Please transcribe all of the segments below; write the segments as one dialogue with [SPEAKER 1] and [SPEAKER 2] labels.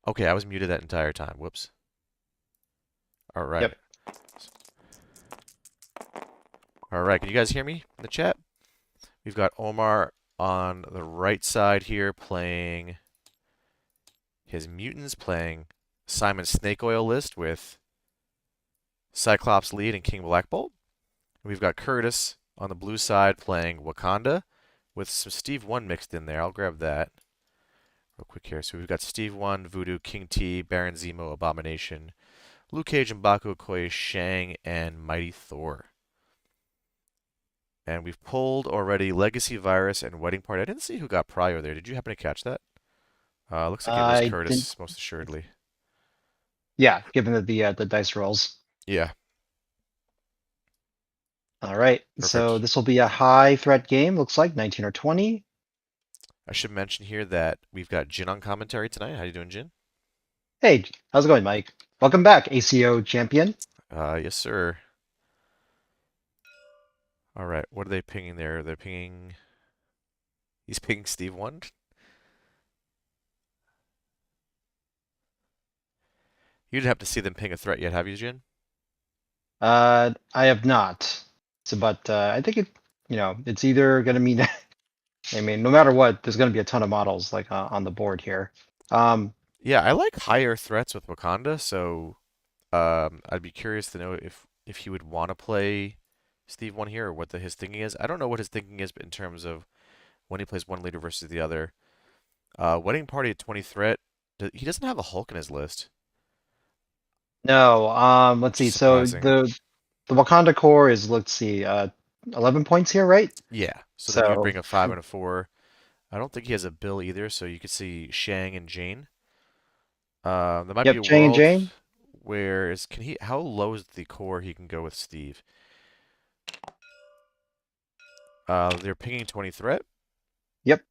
[SPEAKER 1] Okay, I was muted that entire time. Whoops. All right.
[SPEAKER 2] Yep.
[SPEAKER 1] All right. Can you guys hear me in the chat? We've got Omar on the right side here playing his mutants, playing Simon Snake Oil list with Cyclops lead and King Black Bolt. We've got Kurtis on the blue side playing Wakanda with some Steve 1 mixed in there. I'll grab that real quick here. So we've got Steve 1, Voodoo, King T, Baron Zemo, Abomination, Luke Cage, M'Baku, Okoye, Shang, and Mighty Thor. And we've pulled already Legacy Virus and Wedding Party. I didn't see who got Prio there. Did you happen to catch that? Looks like it was
[SPEAKER 2] I didn't.
[SPEAKER 1] Kurtis, most assuredly.
[SPEAKER 2] Yeah, given the dice rolls.
[SPEAKER 1] Yeah,
[SPEAKER 2] All right. So
[SPEAKER 1] perfect.
[SPEAKER 2] this will be a high threat game. Looks like 19 or 20.
[SPEAKER 1] I should mention here that we've got Jin on commentary tonight. How you doing, Jin?
[SPEAKER 2] Hey, how's it going, Mike? Welcome back, ACO champion.
[SPEAKER 1] Yes, sir. All right, what are they pinging there? They're pinging. He's pinging Steve 1. You didn't have to see them ping a threat yet, have you, Jin?
[SPEAKER 2] I have not. So, but I think it's either gonna mean. I mean, no matter what, there's gonna be a ton of models like on the board here. Um,
[SPEAKER 1] Yeah, I like higher threats with Wakanda, so I'd be curious to know if he would want to play Steve 1 here or what his thinking is. I don't know what his thinking is in terms of when he plays one leader versus the other. Wedding Party at 20 threat. He doesn't have a Hulk in his list,
[SPEAKER 2] no. Let's
[SPEAKER 1] which is
[SPEAKER 2] see. So
[SPEAKER 1] surprising.
[SPEAKER 2] the Wakanda core is, let's see, 11 points here, right?
[SPEAKER 1] Yeah, so then you would
[SPEAKER 2] So
[SPEAKER 1] bring a 5 and a 4. I don't think he has a Bill either, so you could see Shang and Jane. There might be
[SPEAKER 2] yep,
[SPEAKER 1] a
[SPEAKER 2] Chang and
[SPEAKER 1] world
[SPEAKER 2] Jane.
[SPEAKER 1] where how low is the core he can go with Steve? They're pinging 20 threat.
[SPEAKER 2] Yep.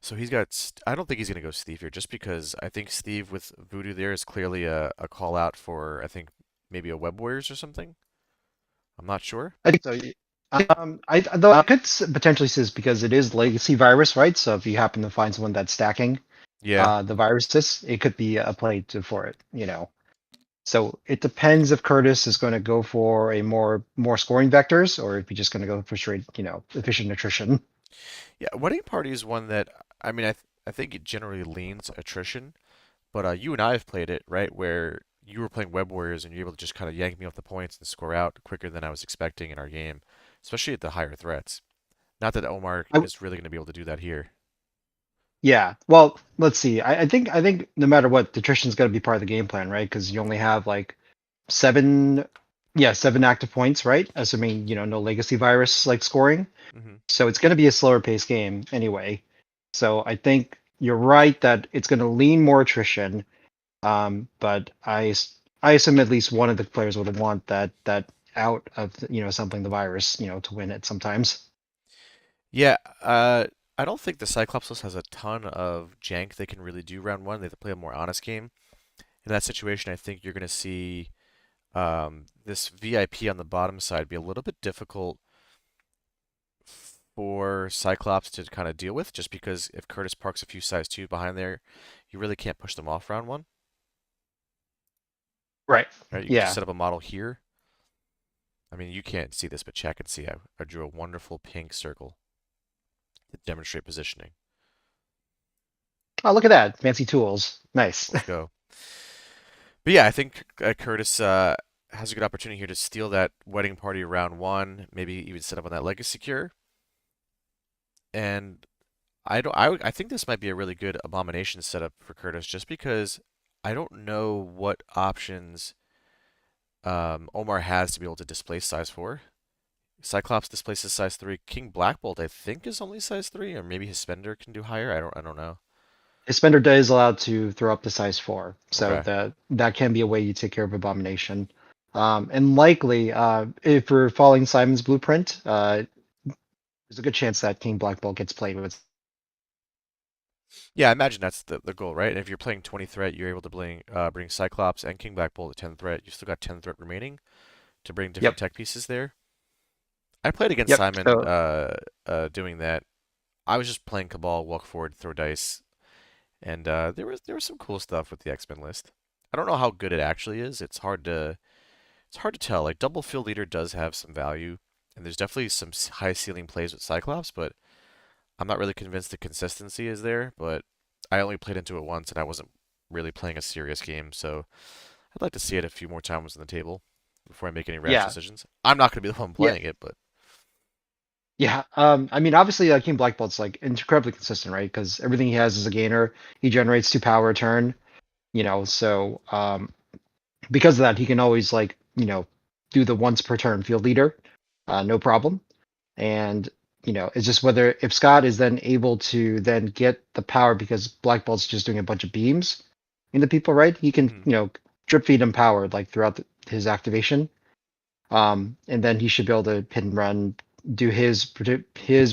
[SPEAKER 1] So he's got. I don't think he's going to go Steve here, just because I think Steve with Voodoo there is clearly a call out for, I think, maybe a Web Warriors or something. I'm not sure.
[SPEAKER 2] I think so. Though I could potentially see this because it is legacy virus, right? So if you happen to find someone that's stacking
[SPEAKER 1] Yeah.
[SPEAKER 2] the viruses, it could be a play for it. So it depends if Curtis is going to go for a more scoring vectors or if he's just going to go for straight, efficient attrition.
[SPEAKER 1] Yeah. Wedding Party is one that, I mean, I think it generally leans attrition, but you and I have played it, right? Where you were playing Web Warriors and you're able to just kind of yank me off the points and score out quicker than I was expecting in our game, especially at the higher threats. Not that Omar
[SPEAKER 2] I,
[SPEAKER 1] is really going to be able to do that here.
[SPEAKER 2] yeah. Well, let's see. I think no matter what, attrition is going to be part of the game plan, right? Because you only have like seven, yeah, seven active points, right? Assuming no legacy virus like scoring.
[SPEAKER 1] Hmm.
[SPEAKER 2] So it's going to be a slower paced game anyway. So I think you're right that it's going to lean more attrition. But I assume at least one of the players would want that out of sampling the virus to win it sometimes.
[SPEAKER 1] Yeah, I don't think the Cyclops list has a ton of jank they can really do round one. They have to play a more honest game. In that situation, I think you're going to see this VIP on the bottom side be a little bit difficult for Cyclops to kind of deal with, just because if Kurtis parks a few size 2 behind there, you really can't push them off round one.
[SPEAKER 2] Right.
[SPEAKER 1] Right? You could just
[SPEAKER 2] Yeah.
[SPEAKER 1] set up a model here. I mean, you can't see this, but chat can see. I drew a wonderful pink circle to demonstrate positioning.
[SPEAKER 2] Oh, look at that. Fancy tools. Nice.
[SPEAKER 1] Let's go. But yeah, I think Kurtis has a good opportunity here to steal that wedding party round one, maybe even set up on that legacy cure. And I don't. I think this might be a really good abomination setup for Kurtis, just because I don't know what options Omar has to be able to displace size 4. Cyclops displaces size 3. King Black Bolt, I think, is only size 3, or maybe his spender can do higher. I don't know.
[SPEAKER 2] His spender is allowed to throw up to size 4, so
[SPEAKER 1] Okay.
[SPEAKER 2] that can be a way you take care of abomination. And likely, if we're following Simon's blueprint, there's a good chance that King Black Bolt gets played with.
[SPEAKER 1] Yeah, I imagine that's the goal, right? And if you're playing 20 threat, you're able to bring Cyclops and King Black Bolt at 10 threat. You've still got 10 threat remaining to bring different
[SPEAKER 2] Yep.
[SPEAKER 1] tech pieces there. I played against
[SPEAKER 2] Yep.
[SPEAKER 1] Simon
[SPEAKER 2] So
[SPEAKER 1] doing that. I was just playing Cabal, walk forward, throw dice, And there was some cool stuff with the X-Men list. I don't know how good it actually is. It's hard to tell. Like double field leader does have some value, and there's definitely some high ceiling plays with Cyclops, but I'm not really convinced the consistency is there. But I only played into it once, and I wasn't really playing a serious game, so I'd like to see it a few more times on the table before I make any rash
[SPEAKER 2] Yeah,
[SPEAKER 1] decisions. I'm not going to be the one
[SPEAKER 2] yeah,
[SPEAKER 1] playing it, but
[SPEAKER 2] yeah. I mean, obviously, King Black Belt's like incredibly consistent, right? Because everything he has is a gainer. He generates 2 power a turn. So because of that, he can always like do the once per turn field leader, no problem. And it's just whether if Scott is then able to then get the power because Black Bolt's just doing a bunch of beams into people, right? He can
[SPEAKER 1] mhm.
[SPEAKER 2] drip feed him power like throughout his activation, and then he should be able to hit and run, do his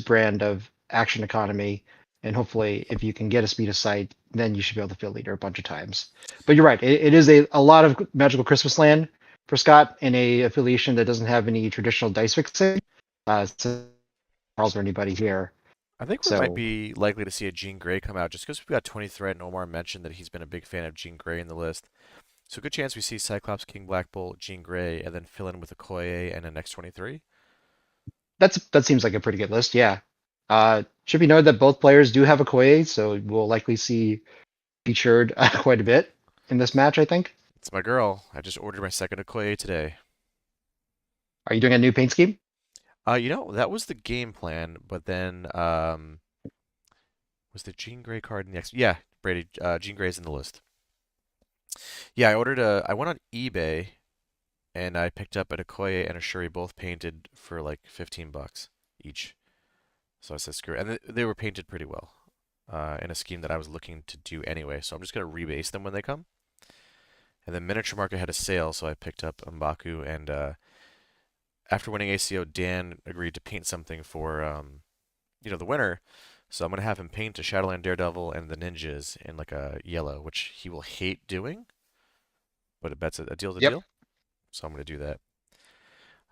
[SPEAKER 2] brand of action economy, and hopefully if you can get a speed of sight, then you should be able to field leader a bunch of times. But you're right, it is a lot of magical Christmas land for Scott in a affiliation that doesn't have any traditional dice fixing. So Charles or anybody here.
[SPEAKER 1] I think we might
[SPEAKER 2] So
[SPEAKER 1] be likely to see a Jean Grey come out just because we've got 20 threat, and Omar mentioned that he's been a big fan of Jean Grey in the list. So good chance we see Cyclops, King Black Bolt, Jean Grey, and then fill in with a Koye and an X-23.
[SPEAKER 2] that seems like a pretty good list. Yeah. Should be noted that both players do have a Koei, so we'll likely see featured quite a bit in this match. I think.
[SPEAKER 1] It's my girl. I just ordered my second Okoye today.
[SPEAKER 2] Are you doing a new paint scheme?
[SPEAKER 1] That was the game plan, but then was the Jean Grey card in the X? Yeah, Brady, Jean Grey's in the list. Yeah, I went on eBay and I picked up an Okoye and a Shuri both painted for like 15 bucks each. So I said screw it. And they were painted pretty well in a scheme that I was looking to do anyway. So I'm just gonna rebase them when they come. And then Miniature Market had a sale, so I picked up M'Baku and after winning ACO, Dan agreed to paint something for the winner. So I'm gonna have him paint a Shadowland Daredevil and the ninjas in like a yellow, which he will hate doing, but it bets a deal's a
[SPEAKER 2] Yep.
[SPEAKER 1] deal. So I'm gonna do that.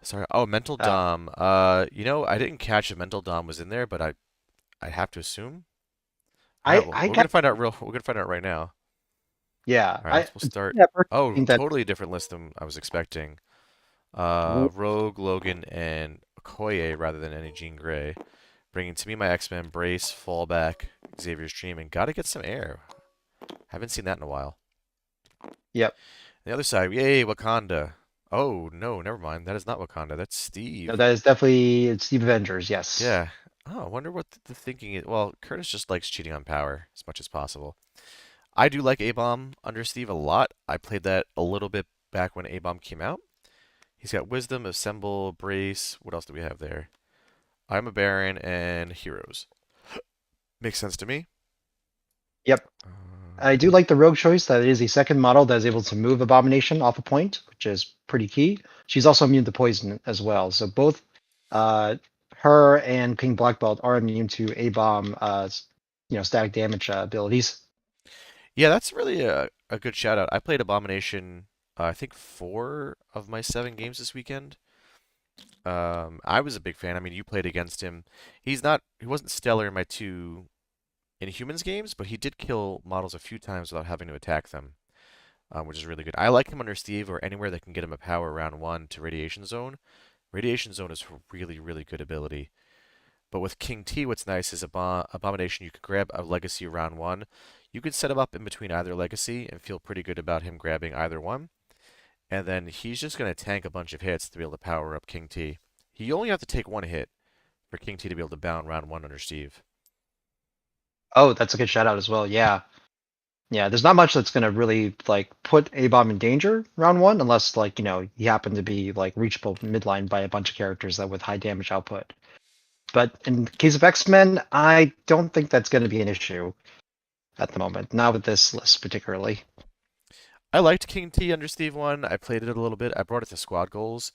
[SPEAKER 1] Sorry. Oh, Mental
[SPEAKER 2] Uh,
[SPEAKER 1] Dom. I didn't catch if Mental Dom was in there, but I have to assume. All right,
[SPEAKER 2] I
[SPEAKER 1] well,
[SPEAKER 2] I
[SPEAKER 1] we're gonna
[SPEAKER 2] got
[SPEAKER 1] find out real. We're gonna find out right now.
[SPEAKER 2] yeah.
[SPEAKER 1] All right,
[SPEAKER 2] I
[SPEAKER 1] we'll start.
[SPEAKER 2] yeah, personally
[SPEAKER 1] Oh,
[SPEAKER 2] think that
[SPEAKER 1] totally different list than I was expecting.
[SPEAKER 2] w-
[SPEAKER 1] Rogue, Logan, and Okoye rather than any Jean Grey. Bringing to me my X-Men, Brace, Fallback, Xavier's Dream, and gotta get some air. Haven't seen that in a while.
[SPEAKER 2] yep.
[SPEAKER 1] The other side, yay, Wakanda. Oh, no, never mind. That is not Wakanda. That's
[SPEAKER 2] No,
[SPEAKER 1] Steve.
[SPEAKER 2] that is definitely it's Steve Avengers. Yes.
[SPEAKER 1] Yeah. Oh, I wonder what the thinking is. Well, Kurtis just likes cheating on power as much as possible. I do like A-Bomb under Steve a lot. I played that a little bit back when A-Bomb came out. He's got Wisdom, Assemble, Brace. What else do we have there? I'm a Baron and Heroes. Makes sense to me.
[SPEAKER 2] Yep. I do like the rogue choice that it is a second model that is able to move Abomination off a point, which is pretty key. She's also immune to poison as well. So both uh, her and King Black Belt are immune to A bomb, static damage abilities.
[SPEAKER 1] Yeah, that's really a good shout out. I played Abomination, I think 4 of my 7 games this weekend. I was a big fan. I mean, you played against him. He wasn't stellar in my 2 Inhumans games, but he did kill models a few times without having to attack them, which is really good. I like him under Steve or anywhere that can get him a power round 1 to Radiation Zone. Radiation Zone is a really, really good ability. But with King T, what's nice is Abomination, you can grab a Legacy round 1. You can set him up in between either Legacy and feel pretty good about him grabbing either one. And then he's just going to tank a bunch of hits to be able to power up King T. You only have to take 1 hit for King T to be able to bound round 1 under Steve.
[SPEAKER 2] Oh, that's a good shout out as well. Yeah. Yeah, there's not much that's gonna really like put A bomb in danger round one, unless like, you happen to be like reachable midline by a bunch of characters that with high damage output. But in the case of X-Men, I don't think that's gonna be an issue at the moment. Not with this list particularly.
[SPEAKER 1] I liked King T under Steve 1. I played it a little bit. I brought it to squad goals.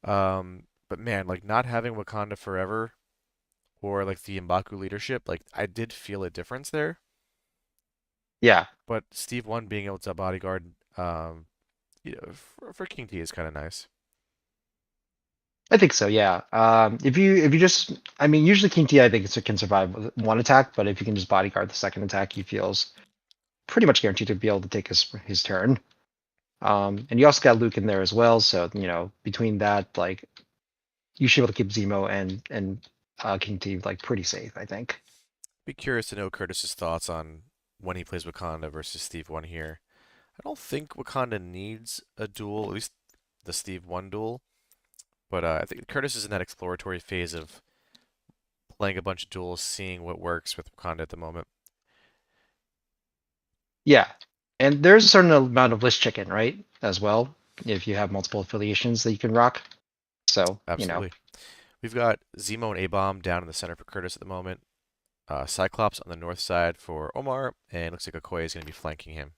[SPEAKER 1] But man, like not having Wakanda Forever or like the M'Baku leadership, like I did feel a difference there.
[SPEAKER 2] Yeah,
[SPEAKER 1] But Steve 1 being able to bodyguard, for King T is kind of nice.
[SPEAKER 2] I think so. Yeah. If you just, I mean, usually King T, I think can survive with one attack, but if you can just bodyguard the second attack, he feels pretty much guaranteed to be able to take his turn. And you also got Luke in there as well, so between that, like you should be able to keep Zemo and King T like pretty safe, I think.
[SPEAKER 1] Be curious to know Curtis's thoughts on when he plays Wakanda versus Steve 1 here. I don't think Wakanda needs a duel, at least the Steve 1 duel. But I think Curtis is in that exploratory phase of playing a bunch of duels, seeing what works with Wakanda at the moment.
[SPEAKER 2] Yeah, and there's a certain amount of list chicken, right, as well, if you have multiple affiliations that you can rock. So
[SPEAKER 1] Absolutely. We've got Zemo and A-Bomb down in the center for Curtis at the moment. Cyclops on the north side for Omar, and looks like Okoye is going to be flanking him.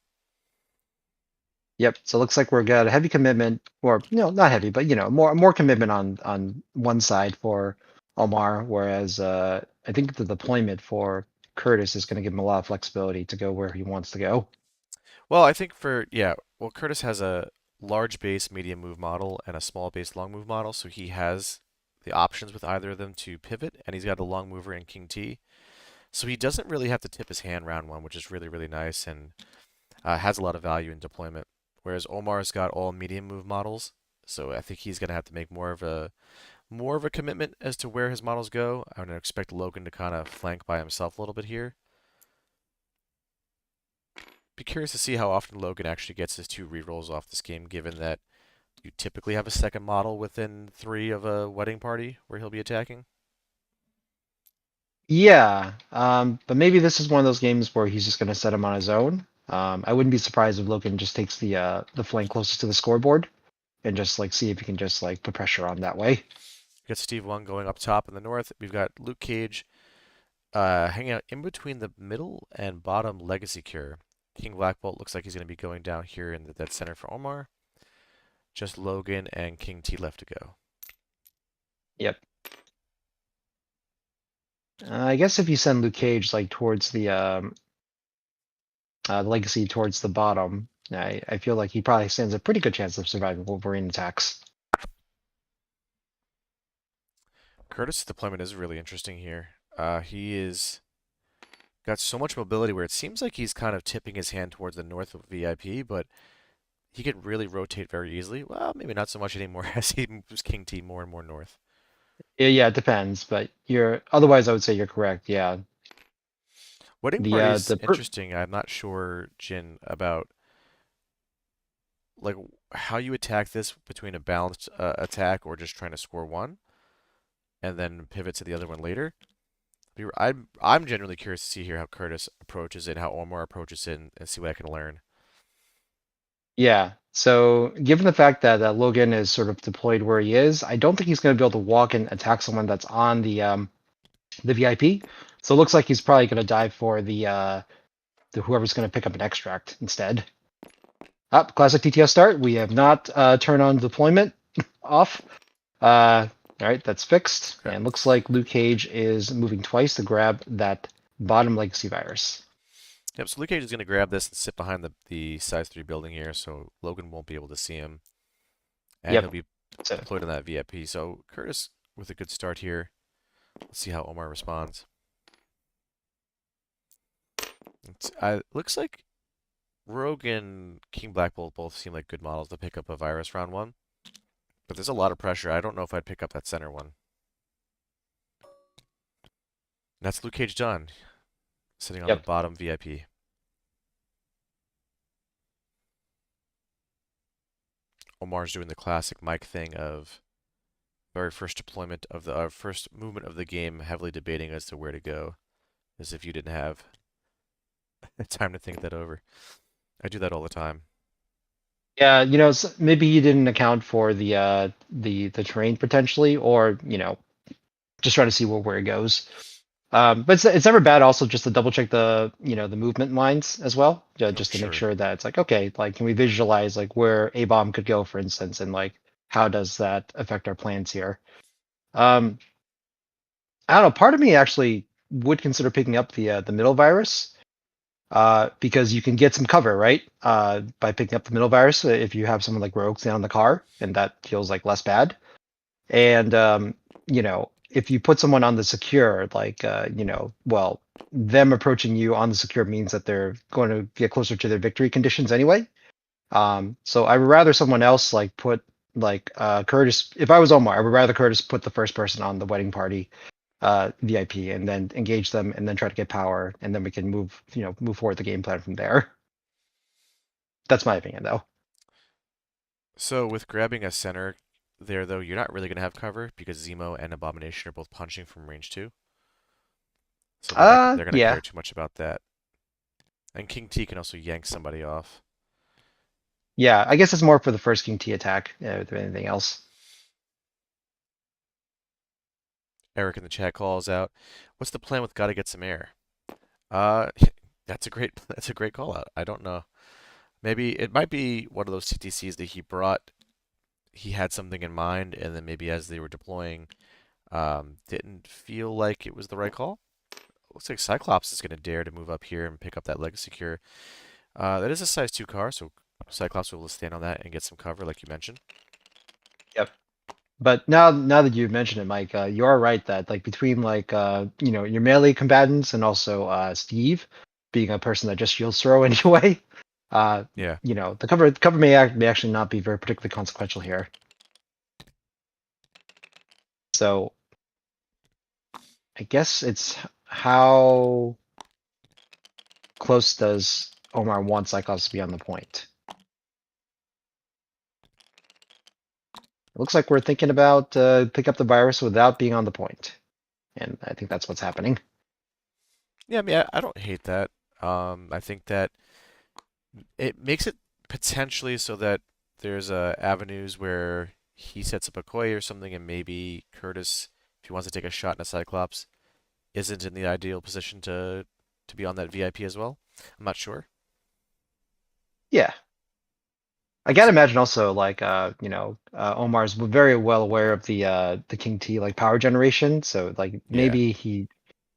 [SPEAKER 2] yep. So it looks like we're got a heavy commitment, or not heavy, but more commitment on one side for Omar, whereas I think the deployment for Curtis is going to give him a lot of flexibility to go where he wants to go.
[SPEAKER 1] Well, I think well, Curtis has a large base medium move model and a small base long move model, so he has the options with either of them to pivot, and he's got a long mover in King T. So he doesn't really have to tip his hand round one, which is really, really nice and has a lot of value in deployment. Whereas Omar's got all medium move models, so I think he's going to have to make more of a commitment as to where his models go. I'm going to expect Logan to kind of flank by himself a little bit here. Be curious to see how often Logan actually gets his 2 rerolls off this game, given that you typically have a second model within 3 of a wedding party where he'll be attacking.
[SPEAKER 2] Yeah, but maybe this is one of those games where he's just going to set him on his own. I wouldn't be surprised if Logan just takes the flank closest to the scoreboard and just like see if he can just like put pressure on that way.
[SPEAKER 1] We've got Steve 1 going up top in the north. We've got Luke Cage hanging out in between the middle and bottom Legacy Cure. King Black Bolt looks like he's going to be going down here in the dead center for Omar. Just Logan and King T left to go.
[SPEAKER 2] Yep. I guess if you send Luke Cage like towards the legacy towards the bottom, I feel like he probably stands a pretty good chance of surviving Wolverine attacks.
[SPEAKER 1] Kurtis' deployment is really interesting here. He is got so much mobility where it seems like he's kind of tipping his hand towards the north of VIP, but he can really rotate very easily. Well, maybe not so much anymore as he moves King T more and more north.
[SPEAKER 2] Yeah, it depends, but you're otherwise I would say you're correct. Yeah.
[SPEAKER 1] Wedding
[SPEAKER 2] The
[SPEAKER 1] Party
[SPEAKER 2] uh
[SPEAKER 1] is
[SPEAKER 2] the per
[SPEAKER 1] interesting. I'm not sure, Jin, about like how you attack this between a balanced attack or just trying to score one and then pivot to the other one later. I'm genuinely curious to see here how Kurtis approaches it, how Omar approaches it, and see what I can learn.
[SPEAKER 2] Yeah. So given the fact that Logan is sort of deployed where he is, I don't think he's going to be able to walk and attack someone that's on the VIP. So it looks like he's probably going to dive for the whoever's going to pick up an extract instead. Up, classic TTS start. We have not turned on deployment off. All right, that's fixed.
[SPEAKER 1] Okay.
[SPEAKER 2] And looks like Luke Cage is moving twice to grab that bottom legacy virus.
[SPEAKER 1] Yep, so Luke Cage is going to grab this and sit behind the size 3 building here, so Logan won't be able to see him. And he'll
[SPEAKER 2] Yep.
[SPEAKER 1] be
[SPEAKER 2] So
[SPEAKER 1] deployed on that VIP. So Kurtis with a good start here. Let's see how Omar responds. Looks like Rogue and King Black Bolt both seem like good models to pick up a virus round 1. But there's a lot of pressure. I don't know if I'd pick up that center one. And that's Luke Cage done, sitting on the
[SPEAKER 2] yep.
[SPEAKER 1] bottom VIP. Omar's doing the classic Mike thing of very first deployment of the first movement of the game, heavily debating as to where to go, as if you didn't have time to think that over. I do that all the time.
[SPEAKER 2] Yeah, maybe he didn't account for the terrain potentially, or just trying to see where it goes. But it's never bad also just to double check the movement lines as well,
[SPEAKER 1] Oh, for
[SPEAKER 2] just to make
[SPEAKER 1] sure.
[SPEAKER 2] sure that it's like, okay, like can we visualize like where a bomb could go, for instance, and like how does that affect our plans here? Um, I don't know. Part of me actually would consider picking up the middle virus, because you can get some cover, right? By picking up the middle virus if you have someone like Rogue down in the car, and that feels like less bad. And if you put someone on the secure, like well, them approaching you on the secure means that they're going to get closer to their victory conditions anyway. So I would rather someone else like put like Kurtis. If I was Omar, I would rather Kurtis put the first person on the wedding party VIP and then engage them and then try to get power and then we can move forward the game plan from there. That's my opinion though.
[SPEAKER 1] So with grabbing a center there, though, you're not really going to have cover because Zemo and Abomination are both punching from range 2. So they're not gonna
[SPEAKER 2] Yeah.
[SPEAKER 1] care too much about that. And King T can also yank somebody off.
[SPEAKER 2] Yeah, I guess it's more for the first King T attack than anything else.
[SPEAKER 1] Eric in the chat calls out, "What's the plan with gotta get some air?" Uh, that's a great call out. I don't know. Maybe it might be one of those CTCs that he brought. He had something in mind, and then maybe as they were deploying, didn't feel like it was the right call. Looks like Cyclops is going to dare to move up here and pick up that Legacy Cure. That is a size 2 car, so Cyclops will stand on that and get some cover, like you mentioned.
[SPEAKER 2] Yep. But now that you mentioned it, Mike, you are right that like between like your melee combatants and also Steve being a person that just shields throw anyway, uh
[SPEAKER 1] Yeah.
[SPEAKER 2] the cover may actually not be very particularly consequential here. So I guess it's how close does Omar want Cyclops to be on the point? It looks like we're thinking about pick up the virus without being on the point, and I think that's what's happening.
[SPEAKER 1] Yeah, I mean, I don't hate that. I think that it makes it potentially so that there's avenues where he sets up a koi or something, and maybe Kurtis, if he wants to take a shot in a Cyclops, isn't in the ideal position to be on that VIP as well. I'm not sure.
[SPEAKER 2] Yeah, I gotta imagine also like Omar's very well aware of the King T like power generation, so like
[SPEAKER 1] Yeah.
[SPEAKER 2] maybe he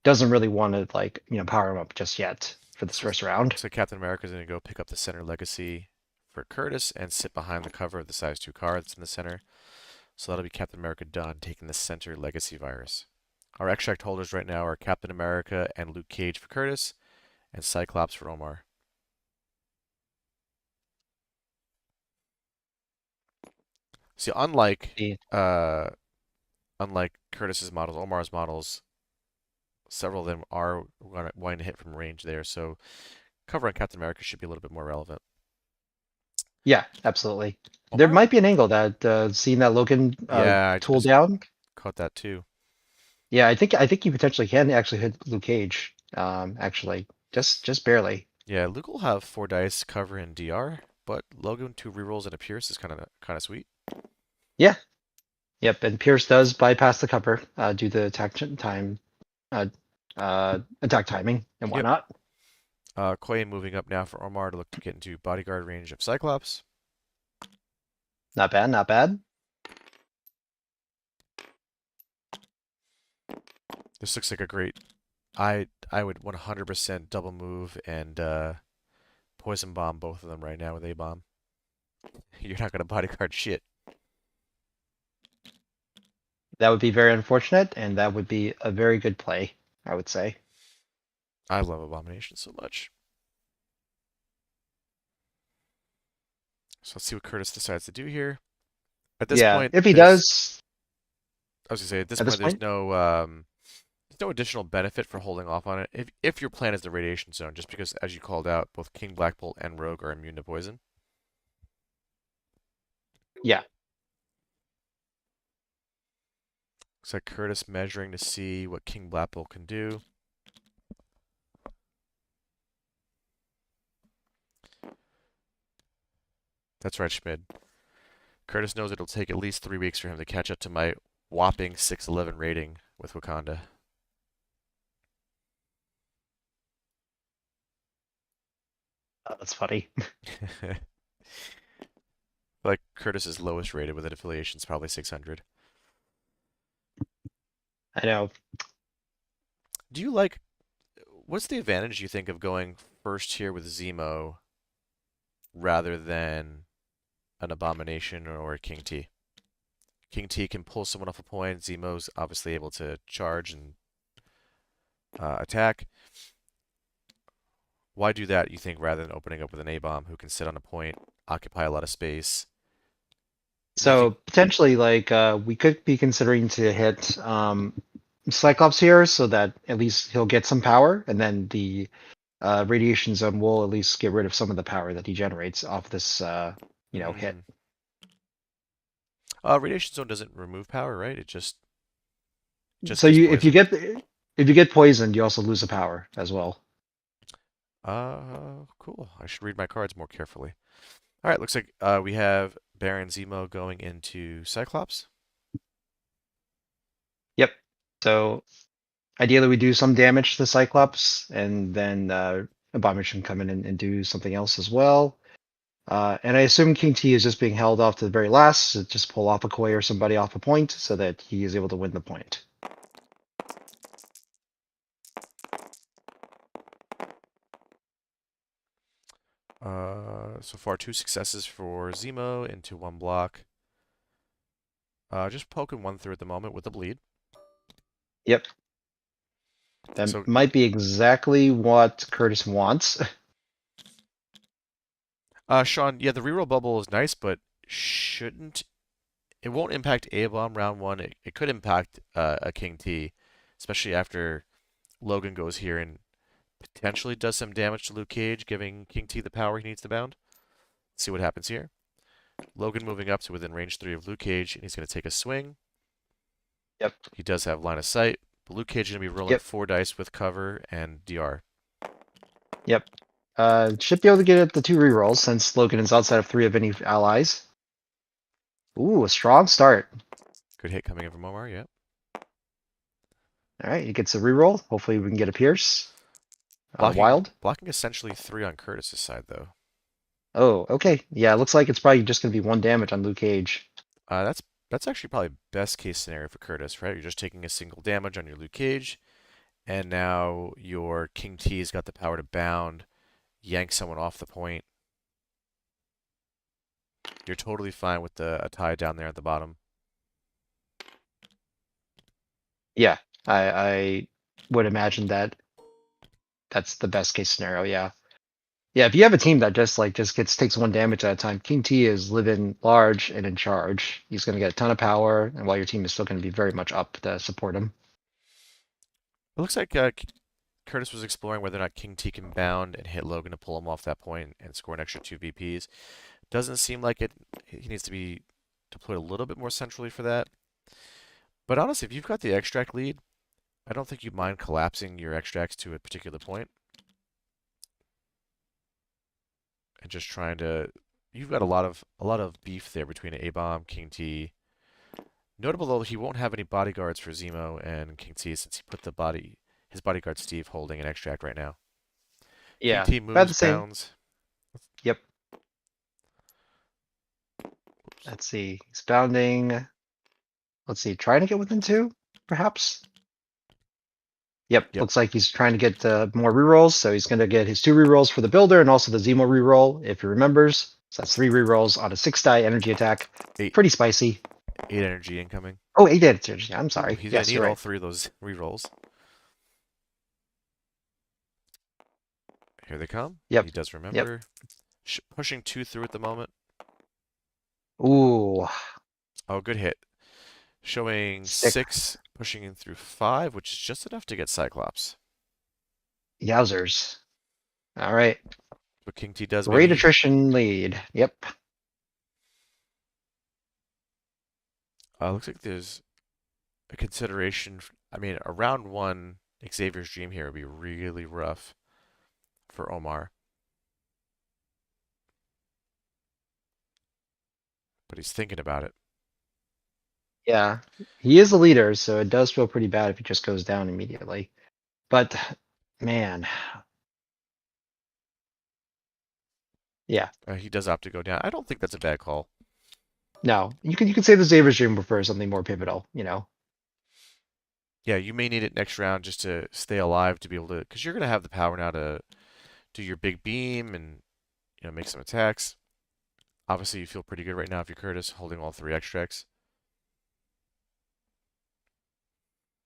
[SPEAKER 2] doesn't really want to like power him up just yet for this
[SPEAKER 1] So
[SPEAKER 2] first round.
[SPEAKER 1] so Captain America's gonna go pick up the center legacy for Kurtis and sit behind the cover of the size 2 car that's in the center. So that'll be Captain America done taking the center legacy virus. Our extract holders right now are Captain America and Luke Cage for Kurtis, and Cyclops for Omar. See,
[SPEAKER 2] The-
[SPEAKER 1] uh, unlike Kurtis's models, Omar's models, several of them are wanting to hit from range there. So covering Captain America should be a little bit more relevant.
[SPEAKER 2] yeah, absolutely. There
[SPEAKER 1] Omar?
[SPEAKER 2] might be an angle that seeing that Logan
[SPEAKER 1] Yeah, I
[SPEAKER 2] tool
[SPEAKER 1] just
[SPEAKER 2] down.
[SPEAKER 1] caught that too.
[SPEAKER 2] Yeah, I think you potentially can actually hit Luke Cage. Actually, just barely.
[SPEAKER 1] Yeah, Luke will have 4 dice cover in DR, but Logan 2 rerolls and a Pierce is kind of sweet.
[SPEAKER 2] Yeah. Yep. And Pierce does bypass the cover due to uh, attack timing and
[SPEAKER 1] Yep.
[SPEAKER 2] whatnot.
[SPEAKER 1] Koye moving up now for Omar to look to get into bodyguard range of Cyclops.
[SPEAKER 2] Not bad. Not bad.
[SPEAKER 1] This looks like a great. I would 100% double move and poison bomb both of them right now with a bomb. You're not gonna bodyguard shit.
[SPEAKER 2] That would be very unfortunate, and that would be a very good play, I would say.
[SPEAKER 1] I love Abomination so much. So let's see what Kurtis decides to do here. At this
[SPEAKER 2] Yeah,
[SPEAKER 1] point,
[SPEAKER 2] if he
[SPEAKER 1] there's
[SPEAKER 2] does
[SPEAKER 1] I was gonna say at this
[SPEAKER 2] at this
[SPEAKER 1] point
[SPEAKER 2] point,
[SPEAKER 1] there's no additional benefit for holding off on it if your plan is the radiation zone, just because as you called out, both King Black Bolt and Rogue are immune to poison.
[SPEAKER 2] yeah,
[SPEAKER 1] Looks like Kurtis measuring to see what King Black Bolt can do. That's right, Schmid. Kurtis knows it'll take at least 3 weeks for him to catch up to my whopping 611 rating with Wakanda.
[SPEAKER 2] that's funny.
[SPEAKER 1] Like Kurtis's lowest rated with an affiliation is probably 600.
[SPEAKER 2] I know.
[SPEAKER 1] Do you like? What's the advantage you think of going first here with Zemo rather than an Abomination or a King T? King T can pull someone off a point. Zemo's obviously able to charge and attack. Why do that, you think, rather than opening up with an A-bomb who can sit on a point, occupy a lot of space? What do you think?
[SPEAKER 2] So potentially, like, we could be considering to hit Cyclops here, so that at least he'll get some power, and then the radiation zone will at least get rid of some of the power that he generates off this, hit.
[SPEAKER 1] Mm. Radiation zone doesn't remove power, right? It just
[SPEAKER 2] So
[SPEAKER 1] gives
[SPEAKER 2] you,
[SPEAKER 1] poison.
[SPEAKER 2] if you get poisoned, you also lose the power as well.
[SPEAKER 1] Cool. I should read my cards more carefully. All right, looks like we have Baron Zemo going into Cyclops.
[SPEAKER 2] Yep. So ideally, we do some damage to the Cyclops, and then Abomination come in and do something else as well. And I assume King T is just being held off to the very last, to just pull off a Koi or somebody off a point so that he is able to win the point.
[SPEAKER 1] So far, 2 successes for Zemo into 1 block. Just poking 1 through at the moment with the bleed.
[SPEAKER 2] Yep. That
[SPEAKER 1] So,
[SPEAKER 2] might be exactly what Kurtis wants.
[SPEAKER 1] Sean, yeah, the reroll bubble is nice, but shouldn't it won't impact A bomb round one. It could impact a King T, especially after Logan goes here and potentially does some damage to Luke Cage, giving King T the power he needs to bound. Let's see what happens here. Logan moving up to within range 3 of Luke Cage, and he's going to take a swing.
[SPEAKER 2] Yep.
[SPEAKER 1] He does have line of sight, but Luke Cage is going to be rolling
[SPEAKER 2] Yep.
[SPEAKER 1] 4 dice with cover and DR.
[SPEAKER 2] Yep. Should be able to get it the 2 rerolls since Logan is outside of 3 of any allies. Ooh, a strong start.
[SPEAKER 1] Good hit coming in from Omar, yeah.
[SPEAKER 2] All right, he gets a reroll. Hopefully, we can get a Pierce.
[SPEAKER 1] Blocking,
[SPEAKER 2] Wild.
[SPEAKER 1] blocking essentially 3 on Kurtis' side, though.
[SPEAKER 2] Oh, okay. Yeah, it looks like it's probably just going to be 1 damage on Luke Cage.
[SPEAKER 1] That's actually probably best case scenario for Kurtis, right? You're just taking a single damage on your Luke Cage, and now your King T's got the power to bound, yank someone off the point. You're totally fine with a tie down there at the bottom.
[SPEAKER 2] Yeah, I would imagine that that's the best case scenario. Yeah, yeah. If you have a team that just takes 1 damage at a time, King T is living large and in charge. He's going to get a ton of power, and while your team is still going to be very much up to support him.
[SPEAKER 1] It looks like Kurtis was exploring whether or not King T can bound and hit Logan to pull him off that point and score an extra 2 VPs. Doesn't seem like it. He needs to be deployed a little bit more centrally for that. But honestly, if you've got the extract lead, I don't think you mind collapsing your extracts to a particular point and just trying to. You've got a lot of beef there between A-Bomb, King T. Notable though, he won't have any bodyguards for Zemo and King T since he put his bodyguard Steve holding an extract right now. King
[SPEAKER 2] Yeah,
[SPEAKER 1] T
[SPEAKER 2] about
[SPEAKER 1] moves,
[SPEAKER 2] the same.
[SPEAKER 1] bounds.
[SPEAKER 2] Yep. Let's see. He's bounding. Let's see. Trying to get within 2, perhaps. Yep,
[SPEAKER 1] Yep.
[SPEAKER 2] looks like he's trying to get more rerolls, so he's going to get his 2 rerolls for the builder and also the Zemo reroll, if he remembers. So that's 3 rerolls on a 6-die energy attack.
[SPEAKER 1] Eight,
[SPEAKER 2] Pretty spicy.
[SPEAKER 1] 8 energy incoming.
[SPEAKER 2] Oh, 8 energy. I'm
[SPEAKER 1] Ooh,
[SPEAKER 2] sorry.
[SPEAKER 1] he's gonna
[SPEAKER 2] Yes,
[SPEAKER 1] need
[SPEAKER 2] you're
[SPEAKER 1] all
[SPEAKER 2] right.
[SPEAKER 1] 3 of those rerolls. Here they come.
[SPEAKER 2] Yep.
[SPEAKER 1] He does
[SPEAKER 2] Yep.
[SPEAKER 1] remember. Pushing 2 through at the moment.
[SPEAKER 2] Ooh,
[SPEAKER 1] Oh, good hit. Showing
[SPEAKER 2] sick.
[SPEAKER 1] 6, pushing in through 5, which is just enough to get Cyclops.
[SPEAKER 2] Yowzers. All right.
[SPEAKER 1] But King T does
[SPEAKER 2] Great
[SPEAKER 1] maybe.
[SPEAKER 2] attrition lead. Yep.
[SPEAKER 1] Looks like there's a consideration. I mean, a round 1 Xavier's Dream here would be really rough for Omar. But he's thinking about it.
[SPEAKER 2] Yeah. He is the leader, so it does feel pretty bad if he just goes down immediately. But, man. Yeah.
[SPEAKER 1] He does opt to go down. I don't think that's a bad call.
[SPEAKER 2] No. You could say the Xavier's Dream prefers something more pivotal.
[SPEAKER 1] Yeah, you may need it next round just to stay alive to be able to, because you're going to have the power now to do your big beam and make some attacks. Obviously, you feel pretty good right now if you're Kurtis holding all 3 extracts.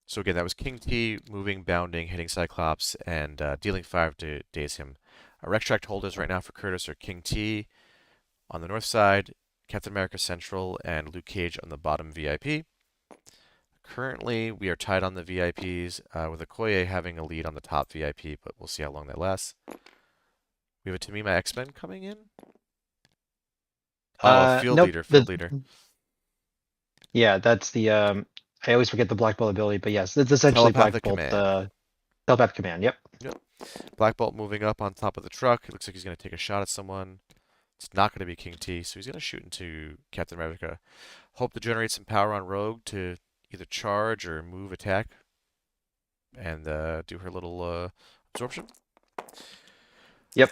[SPEAKER 1] So again, that was King T moving, bounding, hitting Cyclops, and dealing 5 to daze him. Our extract holders right now for Kurtis are King T on the north side, Captain America Central, and Luke Cage on the bottom VIP. Currently, we are tied on the VIPs, with Okoye having a lead on the top VIP, but we'll see how long that lasts. We have a Tamima X-Men coming in. Oh, a field
[SPEAKER 2] Nope.
[SPEAKER 1] leader, field leader.
[SPEAKER 2] Yeah, that's the I always forget the Black Bolt ability, but yes, it's essentially Black
[SPEAKER 1] Telepathic
[SPEAKER 2] Bolt
[SPEAKER 1] command.
[SPEAKER 2] telepath command. Yep.
[SPEAKER 1] Yep. Black Bolt moving up on top of the truck. It looks like he's going to take a shot at someone. It's not going to be King T, so he's going to shoot into Captain America. Hope to generate some power on Rogue to either charge or move attack and do her little absorption.
[SPEAKER 2] Yep.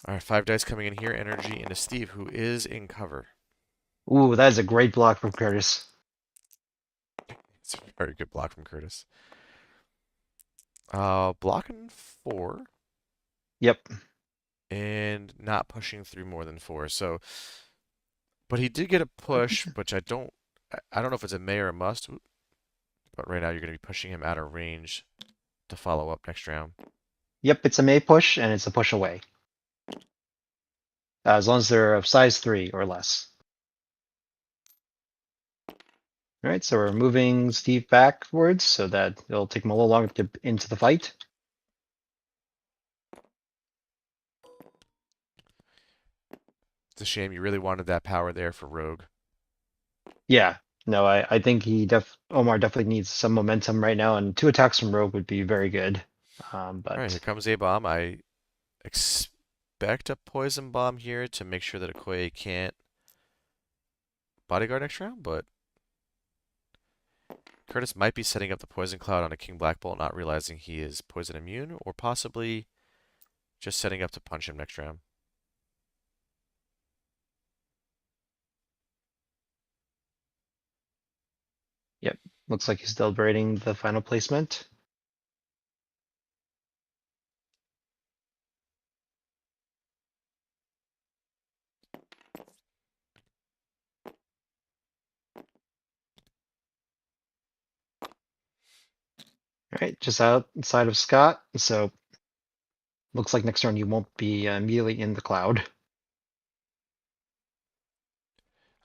[SPEAKER 1] All right, 5 dice coming in here. Energy into Steve, who is in cover.
[SPEAKER 2] Ooh, that is a great block from Curtis.
[SPEAKER 1] It's a very good block from Kurtis. Blocking 4
[SPEAKER 2] Yep.
[SPEAKER 1] and not pushing through more than 4. So, but he did get a push, which I don't know if it's a may or a must. But right now you're going to be pushing him out of range to follow up next round.
[SPEAKER 2] Yep, it's a May push and it's a push away. As long as they're of size 3 or less. All right, so we're moving Steve backwards so that it'll take him a little longer to get into the fight.
[SPEAKER 1] It's a shame you really wanted that power there for Rogue.
[SPEAKER 2] Yeah, no, I think Omar definitely needs some momentum right now, and 2 attacks from Rogue would be very good.
[SPEAKER 1] All right, here
[SPEAKER 2] But
[SPEAKER 1] comes a bomb. I expect a poison bomb here to make sure that Okoye can't bodyguard next round, but Kurtis might be setting up the poison cloud on a King Black Bolt, not realizing he is poison immune, or possibly just setting up to punch him next round.
[SPEAKER 2] yep, looks like he's deliberating the final placement. All right, just outside of Scott, so looks like next turn you won't be immediately in the cloud.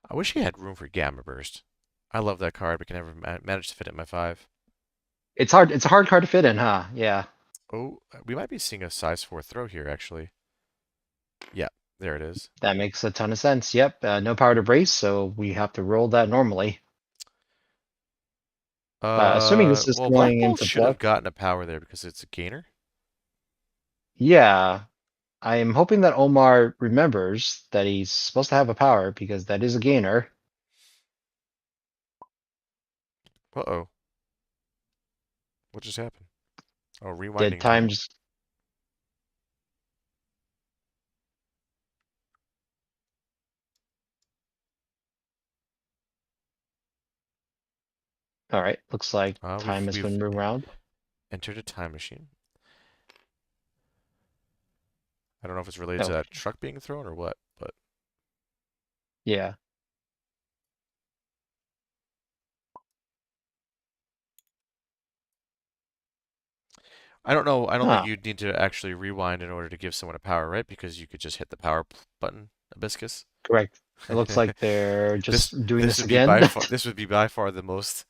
[SPEAKER 1] I wish he had room for Gamma Burst. I love that card, but can never manage to fit it in my 5.
[SPEAKER 2] It's hard. It's a hard card to fit in, huh? Yeah.
[SPEAKER 1] Oh, we might be seeing a size 4 throw here, actually. Yeah, there it is.
[SPEAKER 2] That makes a ton of sense. Yep, no power to brace, so we have to roll that normally. Assuming this is
[SPEAKER 1] Well, Black
[SPEAKER 2] going
[SPEAKER 1] Bolt
[SPEAKER 2] into
[SPEAKER 1] should have
[SPEAKER 2] block.
[SPEAKER 1] gotten a power there because it's a gainer.
[SPEAKER 2] Yeah, I'm hoping that Omar remembers that he's supposed to have a power because that is a gainer.
[SPEAKER 1] Uh-oh. What just happened? Oh,
[SPEAKER 2] Did
[SPEAKER 1] rewinding time.
[SPEAKER 2] times. All right, looks like time has
[SPEAKER 1] We've
[SPEAKER 2] been moved around.
[SPEAKER 1] entered a time machine. I don't know if it's related to
[SPEAKER 2] Oh,
[SPEAKER 1] that truck being thrown or what, but
[SPEAKER 2] yeah.
[SPEAKER 1] I don't know. I don't think
[SPEAKER 2] Huh,
[SPEAKER 1] you'd need to actually rewind in order to give someone a power, right? Because you could just hit the power button, Hibiscus.
[SPEAKER 2] correct. It looks like they're
[SPEAKER 1] This
[SPEAKER 2] just doing
[SPEAKER 1] this
[SPEAKER 2] this
[SPEAKER 1] would be
[SPEAKER 2] again.
[SPEAKER 1] by far the most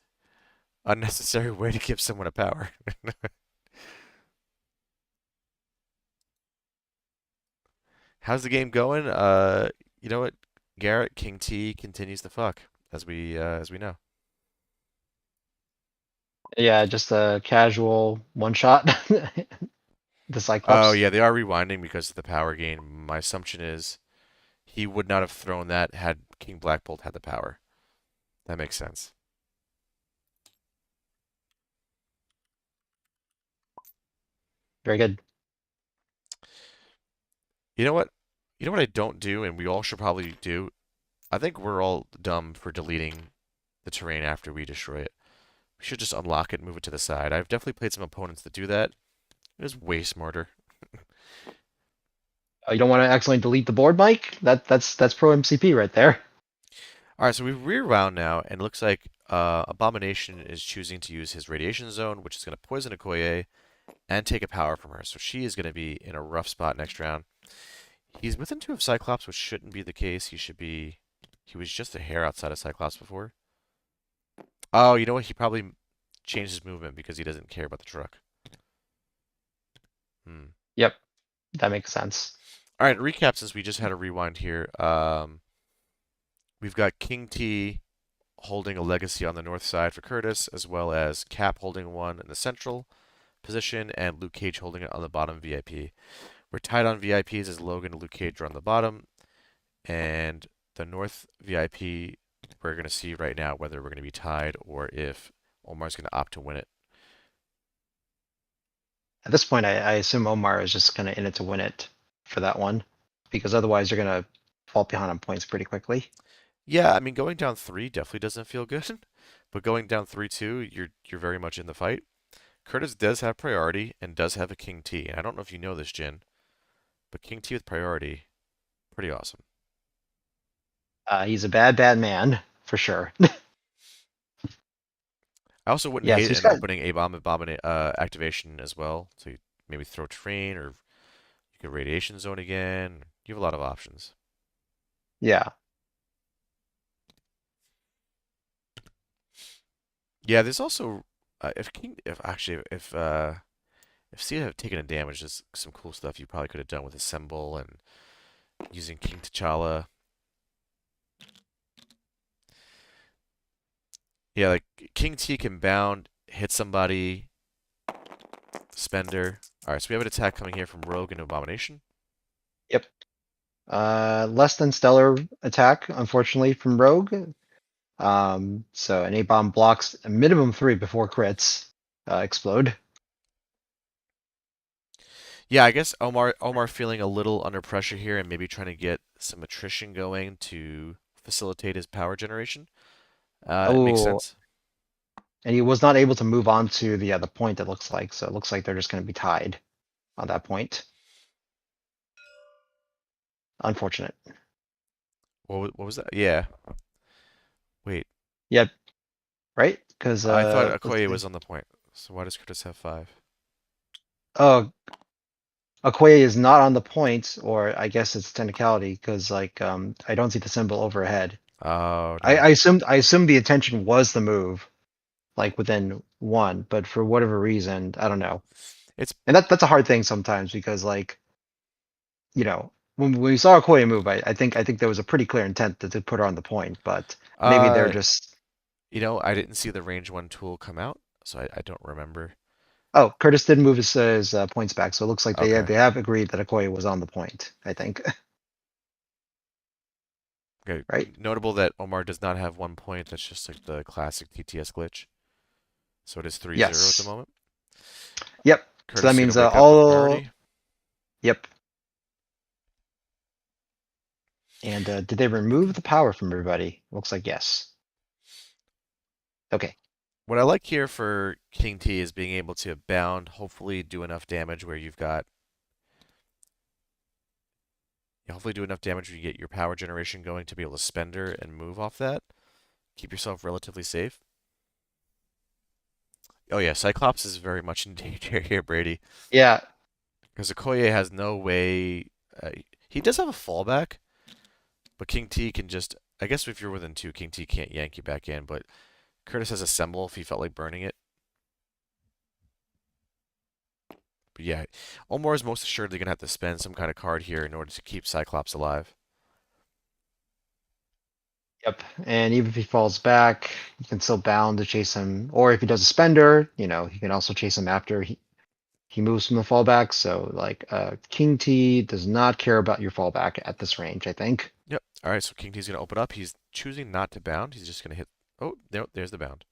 [SPEAKER 1] unnecessary way to give someone a power. How's the game going? You know what? Garrett King T continues to fuck as we know.
[SPEAKER 2] Yeah, just a casual one shot. The
[SPEAKER 1] Oh
[SPEAKER 2] Cyclops.
[SPEAKER 1] yeah, they are rewinding because of the power gain. My assumption is he would not have thrown that had King Black Bolt had the power. That makes sense.
[SPEAKER 2] Very good.
[SPEAKER 1] You know what? You know what I don't do, and we all should probably do. I think we're all dumb for deleting the terrain after we destroy it. We should just unlock it and move it to the side. I've definitely played some opponents that do that. It is way smarter.
[SPEAKER 2] You don't want to accidentally delete the board, Mike? That's pro MCP right there.
[SPEAKER 1] All right, so we've rewound now, and it looks like Abomination is choosing to use his radiation zone, which is going to poison Okoye and take a power from her. So she is going to be in a rough spot next round. He's within 2 of Cyclops, which shouldn't be the case. He should be. He was just a hair outside of Cyclops before. Oh, you know what? He probably changed his movement because he doesn't care about the truck. Hmm.
[SPEAKER 2] Yep, that makes sense.
[SPEAKER 1] All right, recap since we just had a rewind here. We've got King T holding a legacy on the north side for Kurtis, as well as Cap holding one in the central position, and Luke Cage holding it on the bottom VIP. We're tied on VIPs as Logan and Luke Cage are on the bottom, and the north VIP we're going to see right now whether we're going to be tied or if Omar's going to opt to win it.
[SPEAKER 2] At this point, I assume Omar is just kind of in it to win it for that one, because otherwise you're gonna fall behind on points pretty quickly.
[SPEAKER 1] Yeah, I mean going down 3 definitely doesn't feel good, but going down 3-2, you're very much in the fight. Kurtis does have priority and does have a King T. And I don't know if you know this, Jin, but King T with priority, pretty awesome.
[SPEAKER 2] He's a bad man for sure.
[SPEAKER 1] I also wouldn't
[SPEAKER 2] Yeah, so
[SPEAKER 1] hate
[SPEAKER 2] he's
[SPEAKER 1] an
[SPEAKER 2] got
[SPEAKER 1] opening A-bomb activation as well. So you maybe throw train or you could radiation zone again. You have a lot of options.
[SPEAKER 2] yeah.
[SPEAKER 1] Yeah, there's also if Sia had taken a damage, there's some cool stuff you probably could have done with Assemble and using King T'Challa. Yeah, like King T can bound, hit somebody, Spender. Alright, so we have an attack coming here from Rogue and Abomination.
[SPEAKER 2] Yep. Less than stellar attack, unfortunately, from Rogue. So an A-bomb blocks a minimum 3 before crits explode.
[SPEAKER 1] Yeah, I guess Omar feeling a little under pressure here and maybe trying to get some attrition going to facilitate his power generation. It makes
[SPEAKER 2] Oh,
[SPEAKER 1] sense.
[SPEAKER 2] and he was not able to move on to the point, it looks like. So it looks like they're just going to be tied on that point. Unfortunate.
[SPEAKER 1] What was that? Yeah. Wait,
[SPEAKER 2] Yep. Right? Because
[SPEAKER 1] I thought
[SPEAKER 2] let's
[SPEAKER 1] Okoye
[SPEAKER 2] see.
[SPEAKER 1] was on the point. So why does Kurtis have 5?
[SPEAKER 2] Oh, Okoye is not on the point, or I guess it's technicality because like I don't see the symbol overhead.
[SPEAKER 1] Oh
[SPEAKER 2] I,
[SPEAKER 1] no.
[SPEAKER 2] I assumed I assumed the intention was the move, like within 1, but for whatever reason, I don't know.
[SPEAKER 1] It's
[SPEAKER 2] And that's a hard thing sometimes because like, when we saw Okoye move, I think there was a pretty clear intent to put her on the point, but maybe they're
[SPEAKER 1] uh
[SPEAKER 2] just
[SPEAKER 1] I didn't see the range 1 tool come out, so I don't remember.
[SPEAKER 2] oh, Curtis did move his points back, so it looks like they have,
[SPEAKER 1] Okay.
[SPEAKER 2] they have agreed that Okoye was on the point, I think.
[SPEAKER 1] Okay.
[SPEAKER 2] Right?
[SPEAKER 1] Notable that Omar does not have 1 point. That's just like the classic TTS glitch. So it is 3-0 at the
[SPEAKER 2] Yes.
[SPEAKER 1] moment.
[SPEAKER 2] Yep. So
[SPEAKER 1] Kurtis
[SPEAKER 2] that
[SPEAKER 1] is gonna
[SPEAKER 2] means
[SPEAKER 1] wake up with
[SPEAKER 2] all.
[SPEAKER 1] priority.
[SPEAKER 2] Yep. And did they remove the power from everybody? Looks like yes. Okay.
[SPEAKER 1] What I like here for King T is being able to bound, hopefully do enough damage where you've got hopefully do enough damage where you get your power generation going to be able to spender and move off that. Keep yourself relatively safe. Oh yeah, Cyclops is very much in danger here, Brady.
[SPEAKER 2] Yeah.
[SPEAKER 1] Because Okoye has no way. He does have a fallback, but King T can just. I guess if you're within 2, King T can't yank you back in, but Kurtis has Assemble if he felt like burning it. But yeah, Omar is most assuredly going to have to spend some kind of card here in order to keep Cyclops alive.
[SPEAKER 2] Yep. And even if he falls back, you can still bound to chase him. Or if he does a spender, he can also chase him after he moves from the fallback. So like King T does not care about your fallback at this range, I think.
[SPEAKER 1] Yep. All right, so King T's going to open up. He's choosing not to bound. He's just going to hit. Oh, there's the bound.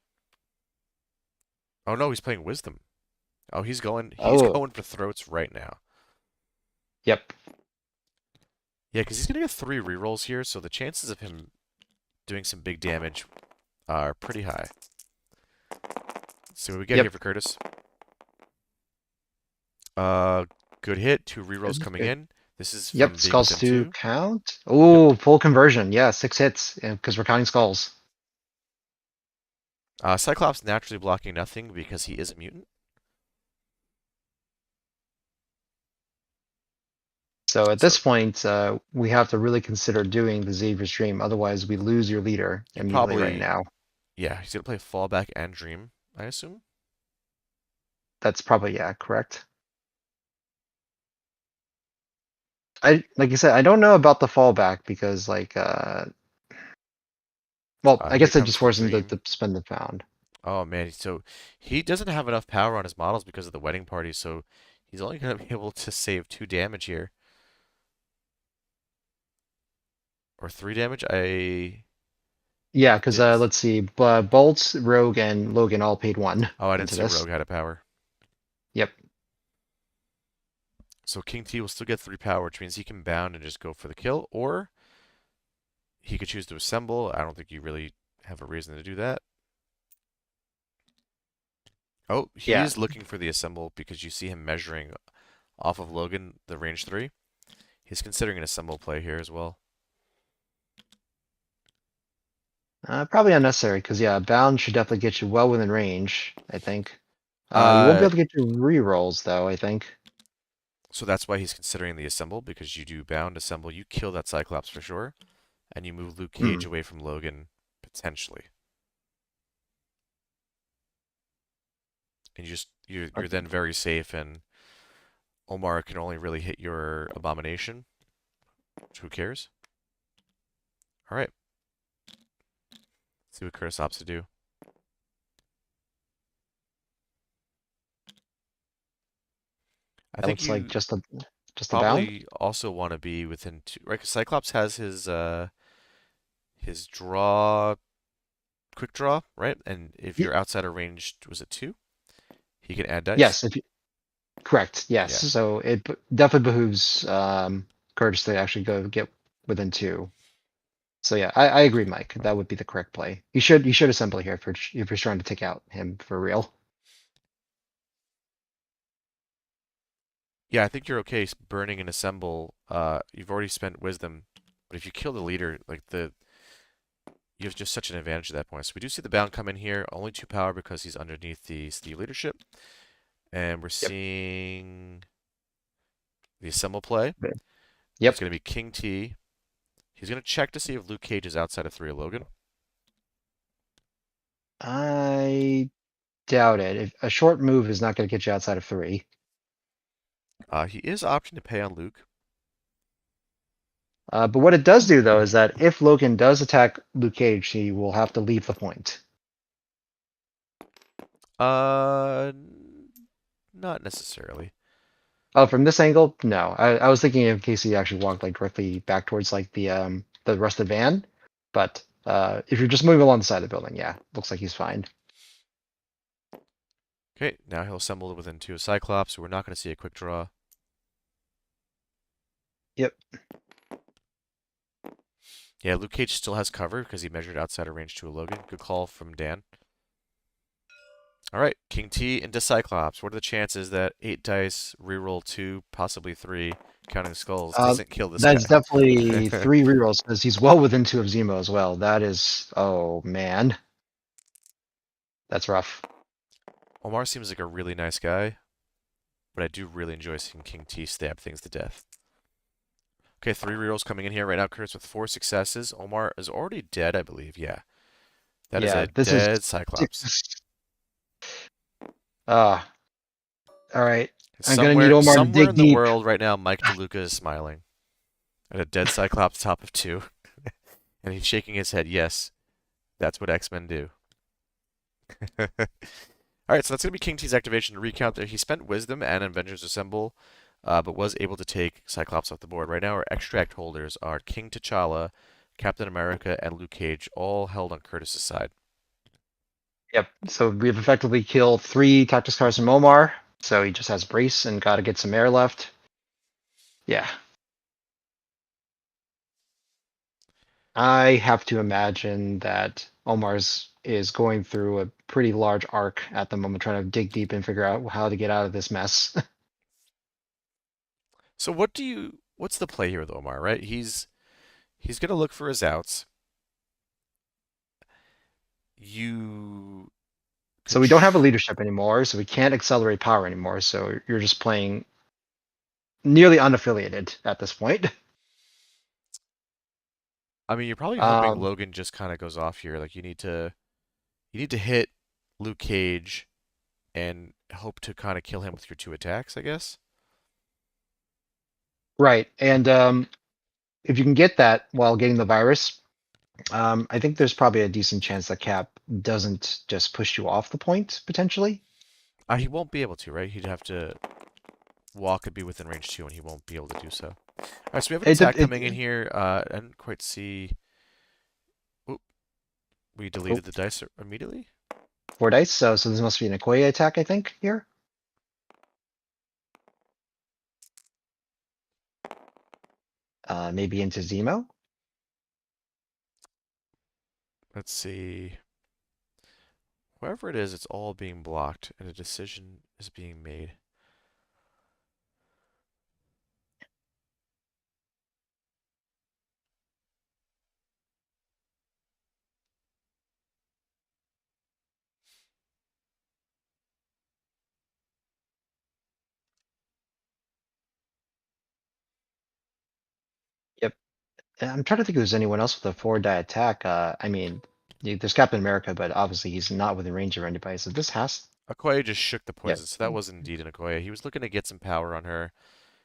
[SPEAKER 1] Oh no, he's playing Wisdom. Oh, he's going. He's
[SPEAKER 2] Oh,
[SPEAKER 1] going for throats right now.
[SPEAKER 2] yep.
[SPEAKER 1] Yeah, because he's going to get 3 rerolls here, so the chances of him doing some big damage are pretty high. Let's see what we get here
[SPEAKER 2] Yep.
[SPEAKER 1] for Kurtis. Uh, good hit. 2 rerolls
[SPEAKER 2] Good,
[SPEAKER 1] coming
[SPEAKER 2] good.
[SPEAKER 1] in. This is from
[SPEAKER 2] Yep,
[SPEAKER 1] being
[SPEAKER 2] skulls
[SPEAKER 1] within
[SPEAKER 2] to
[SPEAKER 1] 2.
[SPEAKER 2] count.
[SPEAKER 1] Yep.
[SPEAKER 2] Oh, full conversion. Yeah, 6 hits because we're counting skulls.
[SPEAKER 1] Cyclops naturally blocking nothing because he is a mutant.
[SPEAKER 2] So at
[SPEAKER 1] So
[SPEAKER 2] this point, we have to really consider doing the Xavier's Dream. Otherwise, we lose your leader
[SPEAKER 1] you
[SPEAKER 2] immediately right
[SPEAKER 1] probably,
[SPEAKER 2] now.
[SPEAKER 1] yeah, he's gonna play fallback and dream, I assume.
[SPEAKER 2] That's probably, yeah, correct. I like you said, I don't know about the fallback because well, I
[SPEAKER 1] Here
[SPEAKER 2] guess that
[SPEAKER 1] comes
[SPEAKER 2] just
[SPEAKER 1] the
[SPEAKER 2] forced him to,
[SPEAKER 1] dream.
[SPEAKER 2] to spend the pound.
[SPEAKER 1] Oh man, so he doesn't have enough power on his models because of the wedding party, so he's only gonna be able to save 2 damage here. Or 3 damage?
[SPEAKER 2] Yeah, because
[SPEAKER 1] Did.
[SPEAKER 2] let's see, Bolts, Rogue, and Logan all paid one
[SPEAKER 1] Oh, I didn't
[SPEAKER 2] into
[SPEAKER 1] see
[SPEAKER 2] this.
[SPEAKER 1] Rogue had a power.
[SPEAKER 2] Yep.
[SPEAKER 1] So King T will still get 3 power, which means he can bound and just go for the kill, or he could choose to assemble. I don't think you really have a reason to do that. Oh, he
[SPEAKER 2] Yeah.
[SPEAKER 1] is looking for the assemble because you see him measuring off of Logan, the range 3. He's considering an assemble play here as well.
[SPEAKER 2] Probably unnecessary because yeah, bound should definitely get you well within range, I think. You won't be
[SPEAKER 1] Uh,
[SPEAKER 2] able to get your rerolls though, I think.
[SPEAKER 1] so that's why he's considering the assemble, because you do bound, assemble, you kill that Cyclops for sure, and you move Luke Cage
[SPEAKER 2] Hmm.
[SPEAKER 1] away from Logan, potentially. And you're
[SPEAKER 2] Okay.
[SPEAKER 1] then very safe, and Omar can only really hit your abomination. Who cares? All right, see what Kurtis opts to do. I
[SPEAKER 2] That
[SPEAKER 1] think
[SPEAKER 2] looks like
[SPEAKER 1] you
[SPEAKER 2] just a bound.
[SPEAKER 1] probably also want to be within two, right? 'Cause Cyclops has his draw, quick draw, right? And if
[SPEAKER 2] Y
[SPEAKER 1] you're outside of range, was it 2? He can add dice.
[SPEAKER 2] yes, if you, correct. Yes.
[SPEAKER 1] Yeah.
[SPEAKER 2] So it definitely behooves Kurtis to actually go get within two. So yeah, I agree, Mike. That would be the correct play. You should assemble here if you're trying to take out him for real.
[SPEAKER 1] Yeah, I think you're okay burning and assemble. You've already spent wisdom, but if you kill the leader, like you have just such an advantage at that point. So we do see the bound come in here, only 2 power because he's underneath the Steve leadership, and we're
[SPEAKER 2] Yep.
[SPEAKER 1] seeing the assemble play.
[SPEAKER 2] Okay.
[SPEAKER 1] It's
[SPEAKER 2] Yep.
[SPEAKER 1] going to be King T. He's going to check to see if Luke Cage is outside of 3 of Logan.
[SPEAKER 2] I doubt it. If a short move is not going to get you outside of three.
[SPEAKER 1] He is option to pay on Luke.
[SPEAKER 2] But what it does do though is that if Logan does attack Luke Cage, he will have to leave the point.
[SPEAKER 1] Uh, Not necessarily.
[SPEAKER 2] Oh, from this angle, no. I was thinking in case he actually walked like directly back towards like the rusted van. But if you're just moving along the side of the building, yeah, looks like he's fine.
[SPEAKER 1] Okay, now he'll assemble within 2 of Cyclops, so we're not going to see a quick draw.
[SPEAKER 2] Yep.
[SPEAKER 1] Yeah, Luke Cage still has cover because he measured outside of range 2 of Logan. Good call from Dan. All right, King T into Cyclops. What are the chances that 8 dice, reroll 2, possibly 3, counting skulls,
[SPEAKER 2] Uh,
[SPEAKER 1] doesn't kill this
[SPEAKER 2] that's
[SPEAKER 1] guy?
[SPEAKER 2] definitely three rerolls because he's well within two of Zemo as well. That is, oh man, that's rough.
[SPEAKER 1] Omar seems like a really nice guy, but I do really enjoy seeing King T stab things to death. Okay, 3 rerolls coming in here right now. Kurtis with 4 successes. Omar is already dead, I believe. Yeah, that is
[SPEAKER 2] Yeah,
[SPEAKER 1] a
[SPEAKER 2] this is
[SPEAKER 1] dead Cyclops.
[SPEAKER 2] ah, all right. I'm gonna need
[SPEAKER 1] Somewhere,
[SPEAKER 2] Omar to
[SPEAKER 1] somewhere
[SPEAKER 2] dig
[SPEAKER 1] in the
[SPEAKER 2] deep.
[SPEAKER 1] world right now, Mike DeLuca is smiling at a dead Cyclops top of 2, and he's shaking his head. Yes, that's what X-Men do. All right, so that's going to be King T's activation to recount there. He spent Wisdom and Avengers Assemble, but was able to take Cyclops off the board. Right now, our extract holders are King T'Challa, Captain America, and Luke Cage, all held on Kurtis' side.
[SPEAKER 2] Yep. So we've effectively killed three tactics cars from Omar. So he just has brace and got to get some air left. Yeah. I have to imagine that Omar's is going through a pretty large arc at the moment, trying to dig deep and figure out how to get out of this mess.
[SPEAKER 1] So what's the play here with Omar, right? He's going to look for his outs. you
[SPEAKER 2] So
[SPEAKER 1] could.
[SPEAKER 2] we don't have a leadership anymore, so we can't accelerate power anymore. So you're just playing nearly unaffiliated at this point.
[SPEAKER 1] I mean, you're probably hoping
[SPEAKER 2] Um,
[SPEAKER 1] Logan just kind of goes off here. Like you need to hit Luke Cage and hope to kind of kill him with your two attacks, I guess.
[SPEAKER 2] right. And if you can get that while getting the virus, I think there's probably a decent chance that Cap doesn't just push you off the point potentially.
[SPEAKER 1] He won't be able to, right? He'd have to walk and be within range 2, and he won't be able to do so. All right, so we have an
[SPEAKER 2] It,
[SPEAKER 1] attack
[SPEAKER 2] it,
[SPEAKER 1] coming in
[SPEAKER 2] it
[SPEAKER 1] here. I didn't quite see. Oop, we
[SPEAKER 2] oh,
[SPEAKER 1] deleted the dice immediately.
[SPEAKER 2] 4 dice. So this must be an Okoye attack, I think here. Maybe into Zemo.
[SPEAKER 1] Let's see. Wherever it is, it's all being blocked, and a decision is being made.
[SPEAKER 2] Yep. I'm trying to think if there's anyone else with a 4 die attack. I mean, there's Captain America, but obviously he's not within range of anybody. So this has,
[SPEAKER 1] Okoye just shook the
[SPEAKER 2] yeah,
[SPEAKER 1] poison, so that was indeed an Okoye. He was looking to get some power on her,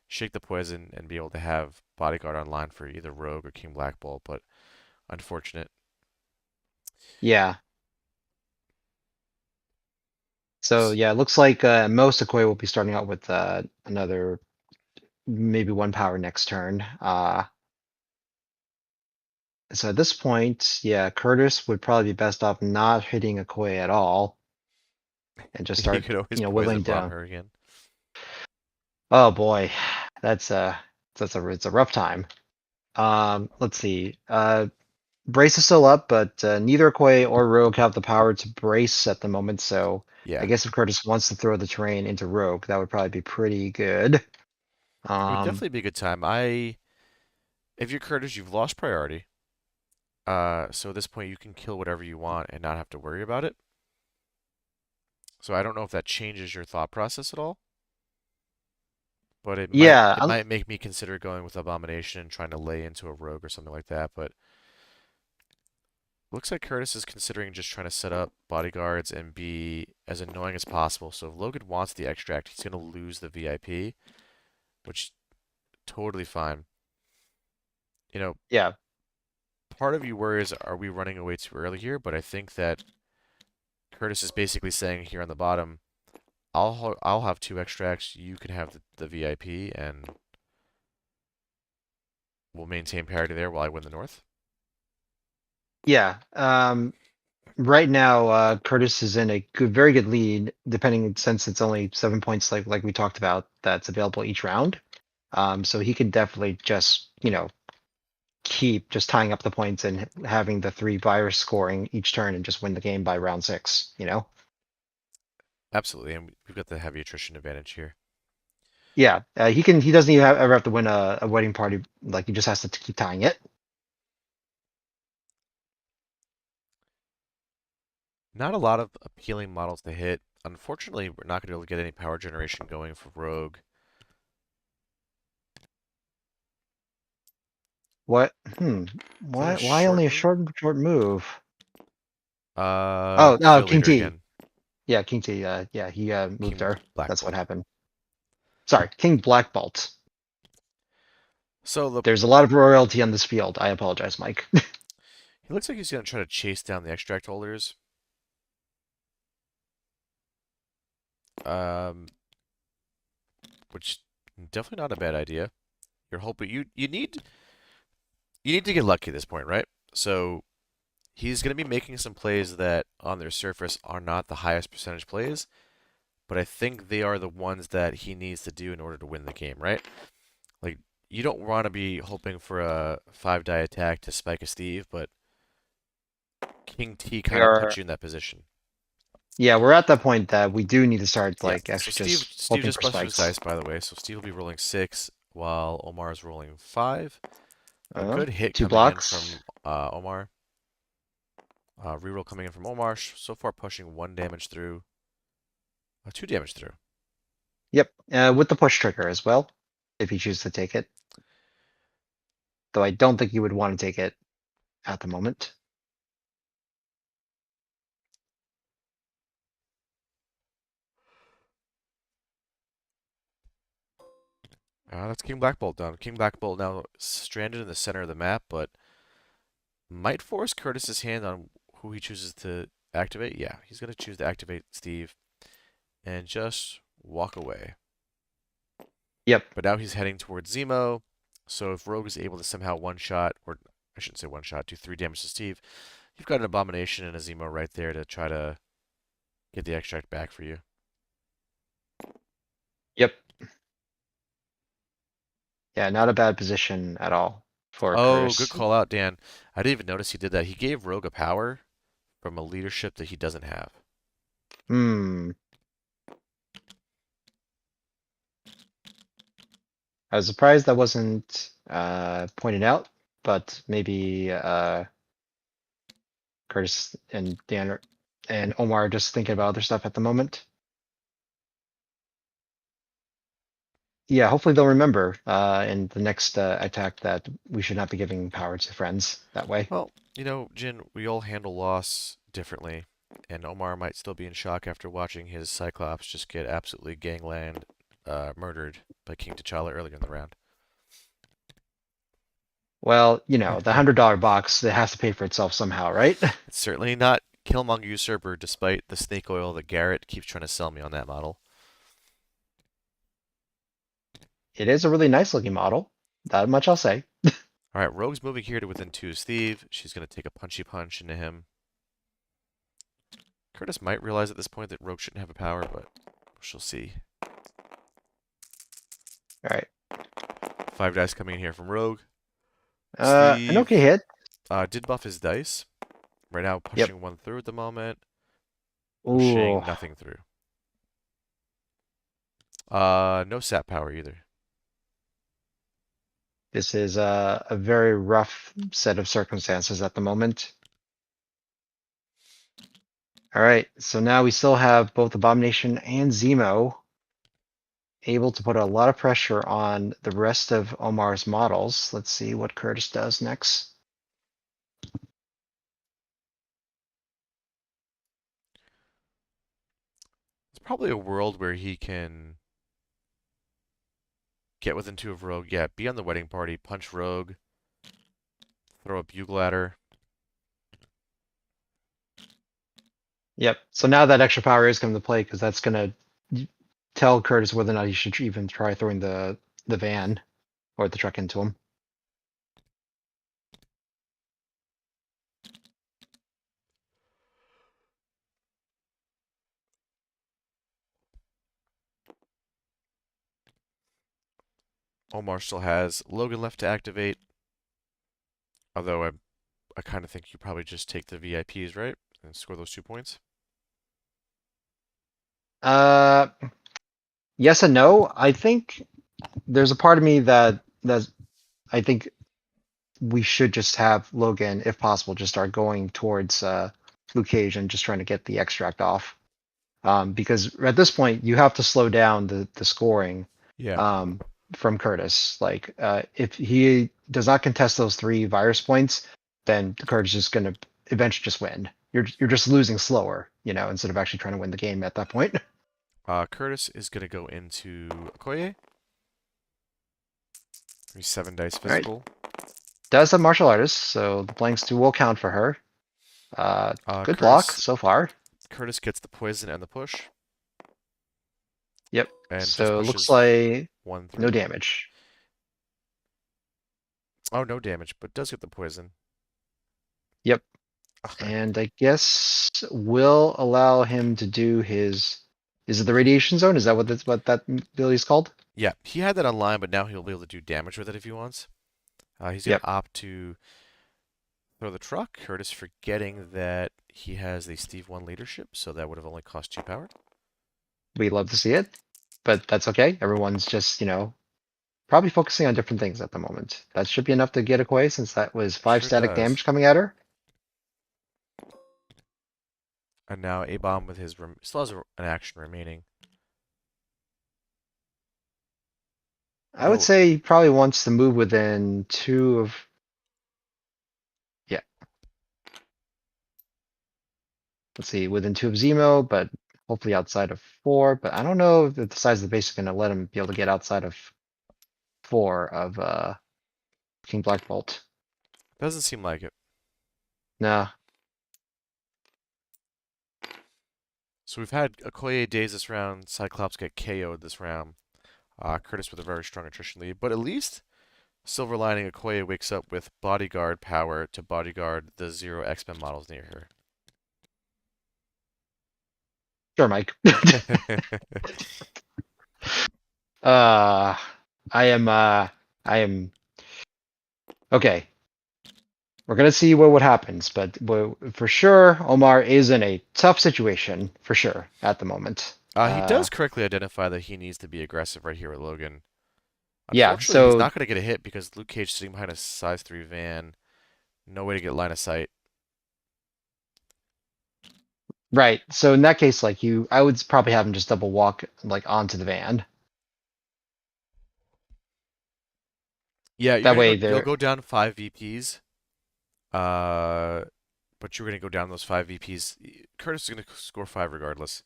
[SPEAKER 1] shake the poison, and be able to have Bodyguard online for either Rogue or King Black Bolt, but unfortunate.
[SPEAKER 2] yeah. So yeah, it looks like most Okoye will be starting out with another maybe 1 power next turn. So at this point, yeah, Kurtis would probably be best off not hitting Okoye at all and just
[SPEAKER 1] He
[SPEAKER 2] start,
[SPEAKER 1] could always poison
[SPEAKER 2] whittling
[SPEAKER 1] bomb
[SPEAKER 2] down.
[SPEAKER 1] her again.
[SPEAKER 2] Oh boy, that's it's a rough time. Let's see. Brace is still up, but neither Okoye or Rogue have the power to brace at the moment. So I
[SPEAKER 1] Yeah,
[SPEAKER 2] guess if Kurtis wants to throw the terrain into Rogue, that would probably be pretty good.
[SPEAKER 1] it would
[SPEAKER 2] Um,
[SPEAKER 1] definitely be a good time. If you're Curtis, you've lost priority. So at this point, you can kill whatever you want and not have to worry about it. So I don't know if that changes your thought process at all, but it might
[SPEAKER 2] yeah,
[SPEAKER 1] it might make me consider going with Abomination and trying to lay into a rogue or something like that. But looks like Curtis is considering just trying to set up bodyguards and be as annoying as possible. So if Logan wants the extract, he's gonna lose the VIP, which totally fine. You know,
[SPEAKER 2] yeah,
[SPEAKER 1] part of you worries, are we running away too early here? But I think that Curtis is basically saying here on the bottom, I'll have two extracts. You can have the VIP, and we'll maintain parity there while I win the North.
[SPEAKER 2] yeah. Right now, Curtis is in a very good lead, depending since it's only 7 points, like we talked about, that's available each round. So he could definitely just keep just tying up the points and having the 3 virus scoring each turn and just win the game by round 6.
[SPEAKER 1] Absolutely, and we've got the heavy attrition advantage here.
[SPEAKER 2] Yeah, he can. He doesn't even ever have to win a wedding party. Like he just has to keep tying it.
[SPEAKER 1] Not a lot of appealing models to hit. Unfortunately, we're not going to be able to get any power generation going for Rogue.
[SPEAKER 2] What?
[SPEAKER 1] Is that a
[SPEAKER 2] Why
[SPEAKER 1] short
[SPEAKER 2] only a
[SPEAKER 1] move?
[SPEAKER 2] short move? Oh, no,
[SPEAKER 1] Field
[SPEAKER 2] King
[SPEAKER 1] leader
[SPEAKER 2] T.
[SPEAKER 1] again.
[SPEAKER 2] Yeah, King T. Yeah, he moved
[SPEAKER 1] King
[SPEAKER 2] her.
[SPEAKER 1] Black
[SPEAKER 2] That's what
[SPEAKER 1] Bolt.
[SPEAKER 2] happened. Sorry, King Black Bolt.
[SPEAKER 1] So
[SPEAKER 2] There's a lot of royalty on this field. I apologize, Mike.
[SPEAKER 1] he looks like he's going to try to chase down the extract holders. Um, which definitely not a bad idea. You're hoping you need to get lucky at this point, right? So he's going to be making some plays that on their surface are not the highest percentage plays, but I think they are the ones that he needs to do in order to win the game, right? Like, you don't want to be hoping for a 5 die attack to spike a Steve, but King T
[SPEAKER 2] We
[SPEAKER 1] kind of puts
[SPEAKER 2] are.
[SPEAKER 1] you in that position.
[SPEAKER 2] Yeah, we're at that point that we do need to start
[SPEAKER 1] Yeah,
[SPEAKER 2] like
[SPEAKER 1] so
[SPEAKER 2] actually
[SPEAKER 1] Steve
[SPEAKER 2] just
[SPEAKER 1] Steve
[SPEAKER 2] hoping
[SPEAKER 1] just
[SPEAKER 2] for
[SPEAKER 1] busted his
[SPEAKER 2] spikes.
[SPEAKER 1] dice, by the way, so Steve will be rolling 6 while Omar is rolling 5. A
[SPEAKER 2] Uh,
[SPEAKER 1] good hit
[SPEAKER 2] two
[SPEAKER 1] coming in
[SPEAKER 2] blocks.
[SPEAKER 1] from Omar. Reroll coming in from Omar. So far pushing 1 damage through. 2 damage through.
[SPEAKER 2] Yep, with the push trigger as well, if you choose to take it. Though I don't think you would want to take it at the moment.
[SPEAKER 1] That's King Black Bolt done. King Black Bolt now stranded in the center of the map, but might force Kurtis's hand on who he chooses to activate. Yeah, he's going to choose to activate Steve and just walk away.
[SPEAKER 2] Yep.
[SPEAKER 1] But now he's heading towards Zemo. So if Rogue is able to somehow one-shot, or I shouldn't say one-shot, do 3 damage to Steve, you've got an Abomination and a Zemo right there to try to get the extract back for you.
[SPEAKER 2] Yep. Yeah, not a bad position at all for
[SPEAKER 1] Oh, good
[SPEAKER 2] Kurtis.
[SPEAKER 1] call out, Dan. I didn't even notice he did that. He gave Rogue a power from a leadership that he doesn't have.
[SPEAKER 2] Hmm. I was surprised that wasn't pointed out, but maybe Kurtis and Dan and Omar are just thinking about other stuff at the moment. Yeah, hopefully they'll remember in the next attack that we should not be giving power to friends that way.
[SPEAKER 1] Well, Jin, we all handle loss differently, and Omar might still be in shock after watching his Cyclops just get absolutely gangland murdered by King T'Challa earlier in the round.
[SPEAKER 2] Well, the $100 box, it has to pay for itself somehow, right?
[SPEAKER 1] It's certainly not Killmonger Usurper, despite the snake oil that Garrett keeps trying to sell me on that model.
[SPEAKER 2] It is a really nice looking model. That much I'll say.
[SPEAKER 1] All right, Rogue's moving here to within 2 of Steve. She's going to take a punchy punch into him. Kurtis might realize at this point that Rogue shouldn't have a power, but she'll see.
[SPEAKER 2] All right.
[SPEAKER 1] 5 dice coming in here from Rogue.
[SPEAKER 2] An
[SPEAKER 1] Steve
[SPEAKER 2] okay hit.
[SPEAKER 1] did buff his dice. Right now,
[SPEAKER 2] Yep.
[SPEAKER 1] pushing 1 through at the moment.
[SPEAKER 2] Ooh,
[SPEAKER 1] Pushing nothing through. No sap power either.
[SPEAKER 2] this is a very rough set of circumstances at the moment. All right, so now we still have both Abomination and Zemo able to put a lot of pressure on the rest of Omar's models. Let's see what Kurtis does next.
[SPEAKER 1] There's probably a world where he can get within 2 of Rogue. Yeah, be on the wedding party, punch Rogue, throw a bugle at her.
[SPEAKER 2] Yep. So now that extra power is coming to play because that's going to tell Kurtis whether or not he should even try throwing the van or the truck into him.
[SPEAKER 1] Omar still has Logan left to activate. Although I kind of think you probably just take the VIPs, right? And score those 2 points.
[SPEAKER 2] Uh, yes and no. I think there's a part of me that I think we should just have Logan, if possible, just start going towards Luke Cage and just trying to get the extract off. Because at this point you have to slow down the scoring
[SPEAKER 1] Yeah.
[SPEAKER 2] um, from Kurtis. Like if he does not contest those 3 virus points, then Kurtis is going to eventually just win. You're just losing slower, instead of actually trying to win the game at that point.
[SPEAKER 1] Kurtis is going to go into Okoye. He's 7 dice
[SPEAKER 2] All right.
[SPEAKER 1] physical.
[SPEAKER 2] Does have martial artist, so the blanks 2 will count for her. Good block so far.
[SPEAKER 1] Kurtis gets the poison and the push.
[SPEAKER 2] Yep.
[SPEAKER 1] And
[SPEAKER 2] So it
[SPEAKER 1] just
[SPEAKER 2] looks
[SPEAKER 1] pushes
[SPEAKER 2] like
[SPEAKER 1] 1 through.
[SPEAKER 2] no damage.
[SPEAKER 1] Oh, no damage, but does get the poison.
[SPEAKER 2] Yep.
[SPEAKER 1] Okay.
[SPEAKER 2] And I guess will allow him to do his. Is it the radiation zone? Is that what that ability is called?
[SPEAKER 1] Yeah, he had that online, but now he'll be able to do damage with it if he wants. He's going
[SPEAKER 2] Yep.
[SPEAKER 1] to opt to throw the truck. Kurtis forgetting that he has the Steve 1 leadership, so that would have only cost 2 power.
[SPEAKER 2] We love to see it, but that's okay. Everyone's just probably focusing on different things at the moment. That should be enough to get away since that was 5
[SPEAKER 1] Sure
[SPEAKER 2] static
[SPEAKER 1] does.
[SPEAKER 2] damage coming at her.
[SPEAKER 1] And now A-Bomb with his still has an action remaining.
[SPEAKER 2] I would
[SPEAKER 1] No,
[SPEAKER 2] say he probably wants to move within 2 of. Yeah, let's see, within 2 of Zemo, but hopefully outside of 4. But I don't know if the size of the base is going to let him be able to get outside of 4 of King Black Bolt.
[SPEAKER 1] doesn't seem like it.
[SPEAKER 2] No.
[SPEAKER 1] So we've had Okoye daze this round. Cyclops get KO'd this round. Kurtis with a very strong attrition lead, but at least Silver Lining Okoye wakes up with bodyguard power to bodyguard the Zero X-Men models near her.
[SPEAKER 2] Sure, Mike. uh, I am okay. We're gonna see what happens, but for sure, Omar is in a tough situation for sure at the moment.
[SPEAKER 1] He does correctly identify that he needs to be aggressive right here with Logan.
[SPEAKER 2] Yeah.
[SPEAKER 1] Unfortunately, he's
[SPEAKER 2] So
[SPEAKER 1] not going to get a hit because Luke Cage sitting behind a size 3 van. No way to get line of sight.
[SPEAKER 2] right. So in that case, like I would probably have him just double walk like onto the van.
[SPEAKER 1] Yeah,
[SPEAKER 2] That way,
[SPEAKER 1] you'll
[SPEAKER 2] there.
[SPEAKER 1] go down 5 VPs. Uh, but you're gonna go down those 5 VPs. Kurtis is gonna score 5 regardless.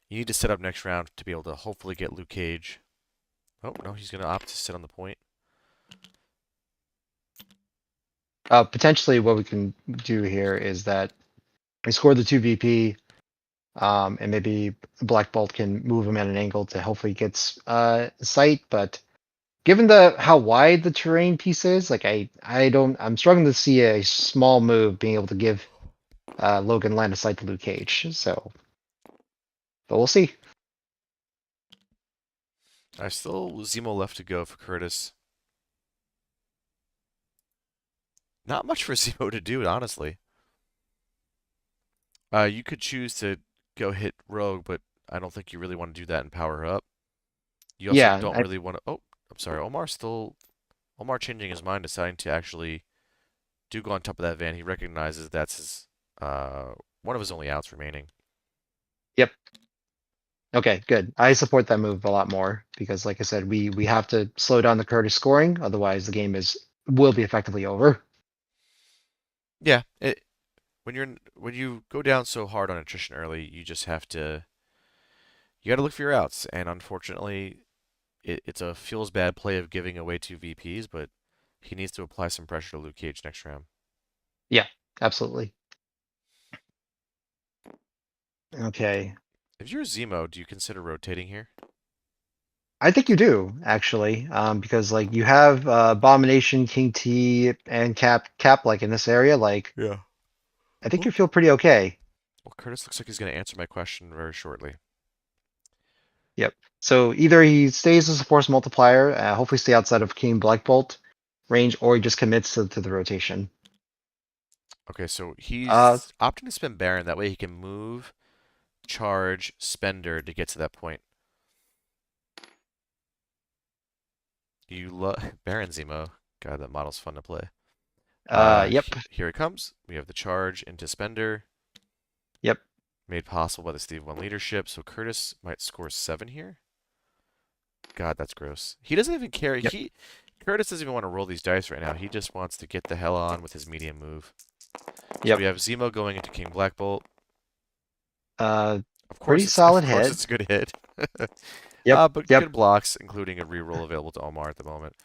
[SPEAKER 1] You need to set up next round to be able to hopefully get Luke Cage. Oh no, he's gonna opt to sit on the point.
[SPEAKER 2] Potentially, what we can do here is that we score the 2 VP, and maybe Black Bolt can move him at an angle to hopefully get sight. But given the how wide the terrain piece is, like I'm struggling to see a small move being able to give Logan line of sight to Luke Cage. So, but we'll see.
[SPEAKER 1] I still Zemo left to go for Kurtis. Not much for Zemo to do, honestly. You could choose to go hit Rogue, but I don't think you really want to do that and power her up. You also
[SPEAKER 2] Yeah,
[SPEAKER 1] don't really want to. Oh, I'm sorry. Omar changing his mind, deciding to actually do go on top of that van. He recognizes that's his one of his only outs remaining.
[SPEAKER 2] yep. Okay, good. I support that move a lot more because, like I said, we have to slow down the Curtis scoring, otherwise the game will be effectively over.
[SPEAKER 1] Yeah, when you go down so hard on attrition early, you just have to you got to look for your outs, and unfortunately, it's a feels bad play of giving away 2 VPs, but he needs to apply some pressure to Luke Cage next round.
[SPEAKER 2] Yeah, absolutely. Okay.
[SPEAKER 1] If you're Zemo, do you consider rotating here?
[SPEAKER 2] I think you do actually, because like you have Abomination, King T, and Cap like in this area. Like
[SPEAKER 1] Yeah.
[SPEAKER 2] I think
[SPEAKER 1] Oh.
[SPEAKER 2] you feel pretty okay.
[SPEAKER 1] Well, Kurtis looks like he's going to answer my question very shortly.
[SPEAKER 2] Yep. So either he stays as a force multiplier, hopefully stay outside of King Black Bolt range, or he just commits to the rotation.
[SPEAKER 1] Okay, so
[SPEAKER 2] Uh,
[SPEAKER 1] he's opting to spend Baron. That way he can move, charge, spender to get to that point. You love Baron Zemo. God, that model's fun to play.
[SPEAKER 2] yep,
[SPEAKER 1] Here it comes. We have the charge into spender,
[SPEAKER 2] yep,
[SPEAKER 1] made possible by the Steve 1 leadership. So Kurtis might score 7 here. God, that's gross. He doesn't even care.
[SPEAKER 2] yep,
[SPEAKER 1] Kurtis doesn't even want to roll these dice right now. He just wants to get the hell on with his medium move. So
[SPEAKER 2] yep.
[SPEAKER 1] we have Zemo going into King Black Bolt.
[SPEAKER 2] Uh,
[SPEAKER 1] Of course,
[SPEAKER 2] Pretty solid
[SPEAKER 1] of course
[SPEAKER 2] hit.
[SPEAKER 1] it's a good hit.
[SPEAKER 2] Yep,
[SPEAKER 1] But
[SPEAKER 2] yep.
[SPEAKER 1] good blocks, including a reroll available to Omar at the moment.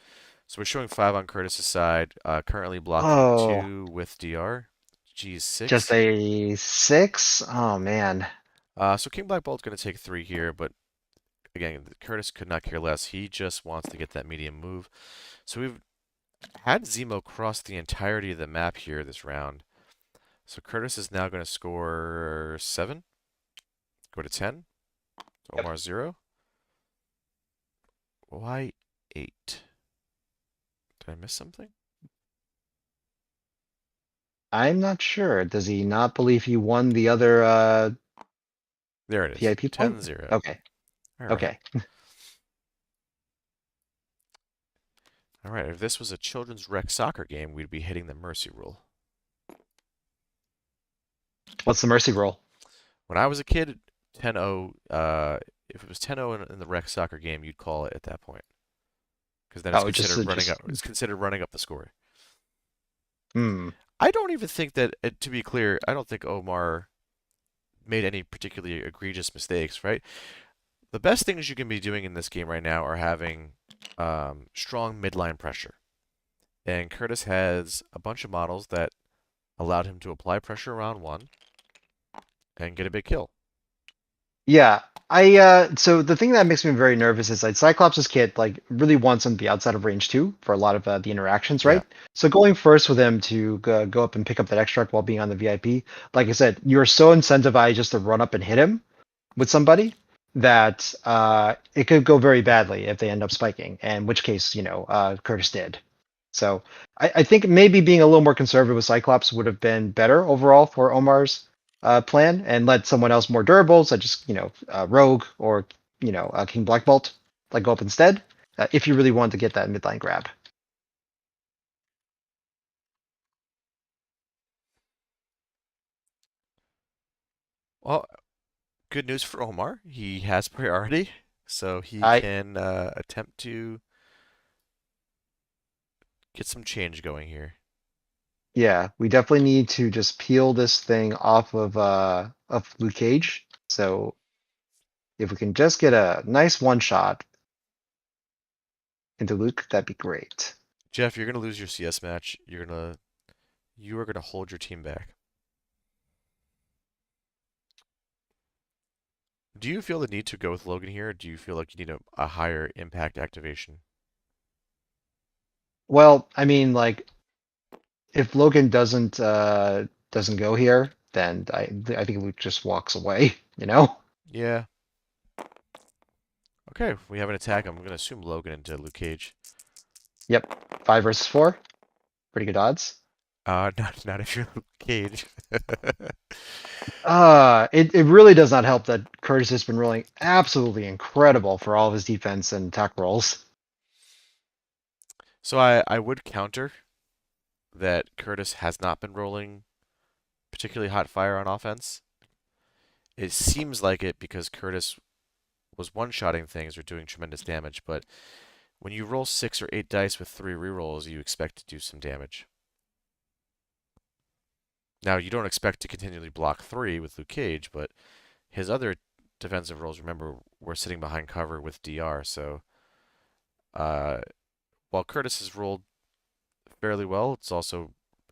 [SPEAKER 1] So we're showing 5 on Kurtis' side. Currently blocking
[SPEAKER 2] Oh,
[SPEAKER 1] 2 with DR. G's
[SPEAKER 2] just
[SPEAKER 1] 6.
[SPEAKER 2] a 6. Oh man.
[SPEAKER 1] So King Black Bolt's going to take 3 here, but again, Kurtis could not care less. He just wants to get that medium move. So we've had Zemo cross the entirety of the map here this round. So Kurtis is now going to score 7, go to 10. So
[SPEAKER 2] Yep.
[SPEAKER 1] Omar 0. Why 8? Did I miss something?
[SPEAKER 2] I'm not sure. Does he not believe he won the other
[SPEAKER 1] There it is.
[SPEAKER 2] VIP point?
[SPEAKER 1] 10-0.
[SPEAKER 2] Okay.
[SPEAKER 1] All right.
[SPEAKER 2] Okay.
[SPEAKER 1] All right. If this was a children's rec soccer game, we'd be hitting the mercy rule.
[SPEAKER 2] What's the mercy roll?
[SPEAKER 1] When I was a kid, 10-0, if it was 10-0 in the rec soccer game, you'd call it at that point because then
[SPEAKER 2] Oh, just
[SPEAKER 1] it's considered running up the score.
[SPEAKER 2] hmm.
[SPEAKER 1] I don't even think that, to be clear, I don't think Omar made any particularly egregious mistakes, right? The best things you can be doing in this game right now are having strong midline pressure. And Kurtis has a bunch of models that allowed him to apply pressure around one and get a big kill.
[SPEAKER 2] Yeah, so the thing that makes me very nervous is like Cyclops' kit like really wants him to be outside of range two for a lot of the interactions,
[SPEAKER 1] Yeah.
[SPEAKER 2] right? So going first with him to go up and pick up that extract while being on the VIP, like I said, you're so incentivized just to run up and hit him with somebody that it could go very badly if they end up spiking, and in which case, Curtis did. So I think maybe being a little more conservative with Cyclops would have been better overall for Omar's plan, and let someone else more durable, such as Rogue or King Black Bolt, like go up instead, if you really want to get that midline grab.
[SPEAKER 1] Well, good news for Omar. He has priority, so he
[SPEAKER 2] I
[SPEAKER 1] can attempt to get some change going here.
[SPEAKER 2] Yeah, we definitely need to just peel this thing off of Luke Cage. So if we can just get a nice one shot into Luke, that'd be great.
[SPEAKER 1] Jeff, you're gonna lose your CS match. You are gonna hold your team back. Do you feel the need to go with Logan here, or do you feel like you need a higher impact activation?
[SPEAKER 2] Well, I mean, like if Logan doesn't go here, then I think Luke just walks away, you know?
[SPEAKER 1] Yeah. Okay, we have an attack. I'm gonna assume Logan into Luke Cage.
[SPEAKER 2] Yep. 5 versus 4. Pretty good odds.
[SPEAKER 1] Not if you're Luke Cage.
[SPEAKER 2] It really does not help that Curtis has been rolling absolutely incredible for all of his defense and attack rolls.
[SPEAKER 1] So I would counter that Kurtis has not been rolling particularly hot fire on offense. It seems like it because Kurtis was one-shotting things or doing tremendous damage, but when you roll 6 or 8 dice with 3 rerolls, you expect to do some damage. Now, you don't expect to continually block 3 with Luke Cage, but his other defensive rolls, remember, were sitting behind cover with DR, so uh, while Kurtis has rolled fairly well, it's also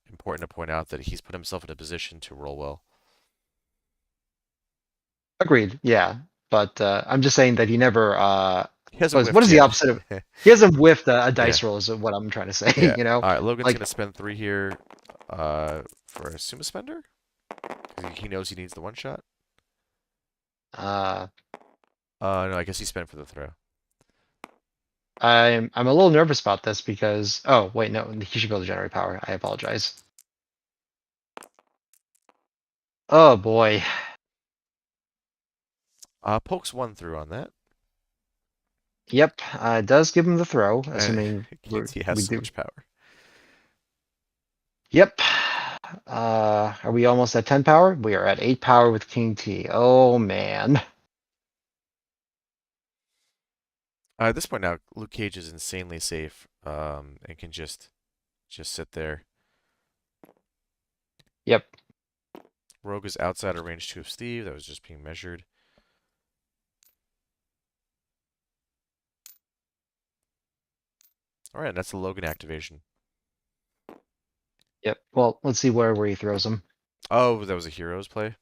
[SPEAKER 1] important to point out that he's put himself in a position to roll well.
[SPEAKER 2] Agreed. Yeah, but I'm just saying that he never.
[SPEAKER 1] He hasn't
[SPEAKER 2] What
[SPEAKER 1] whiffed
[SPEAKER 2] is the
[SPEAKER 1] yet.
[SPEAKER 2] opposite of? He hasn't whiffed a
[SPEAKER 1] Yeah,
[SPEAKER 2] dice roll. Is what I'm trying to say.
[SPEAKER 1] yeah.
[SPEAKER 2] You know,
[SPEAKER 1] All right, Logan's
[SPEAKER 2] like
[SPEAKER 1] gonna spend 3 here for a Sumaspender because he knows he needs the one shot.
[SPEAKER 2] uh,
[SPEAKER 1] No, I guess he spent for the throw.
[SPEAKER 2] I'm a little nervous about this because oh wait no he should be able to generate power. I apologize. Oh boy.
[SPEAKER 1] Pokes 1 through on that.
[SPEAKER 2] Yep. It does give him the throw,
[SPEAKER 1] And
[SPEAKER 2] assuming
[SPEAKER 1] he has
[SPEAKER 2] we
[SPEAKER 1] so
[SPEAKER 2] do.
[SPEAKER 1] much power.
[SPEAKER 2] Yep. Are we almost at 10 power? We are at 8 power with King T. Oh man.
[SPEAKER 1] At this point now, Luke Cage is insanely safe, and can just sit there.
[SPEAKER 2] Yep.
[SPEAKER 1] Rogue is outside of range 2 of Steve. That was just being measured. All right, that's the Logan activation.
[SPEAKER 2] Yep. Well, let's see where he throws him.
[SPEAKER 1] Oh, that was a hero's play.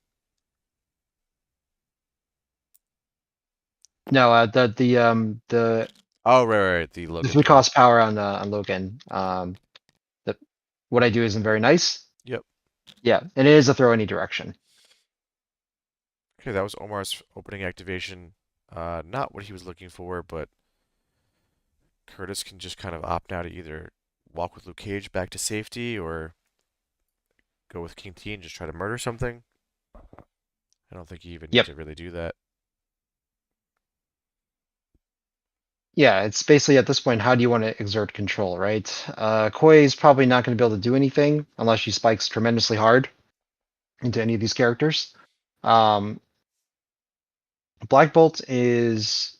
[SPEAKER 2] No, the
[SPEAKER 1] Oh, right. The
[SPEAKER 2] the
[SPEAKER 1] Logan
[SPEAKER 2] 3
[SPEAKER 1] play.
[SPEAKER 2] cost power on Logan. The what I do isn't very nice.
[SPEAKER 1] Yep.
[SPEAKER 2] Yeah, and it is a throw any direction.
[SPEAKER 1] Okay, that was Omar's opening activation. Not what he was looking for, but Kurtis can just kind of opt now to either walk with Luke Cage back to safety or go with King T and just try to murder something. I don't think you even need
[SPEAKER 2] Yep.
[SPEAKER 1] to really do that.
[SPEAKER 2] Yeah, it's basically at this point, how do you want to exert control, right? Koi is probably not going to be able to do anything unless she spikes tremendously hard into any of these characters. Black Bolt is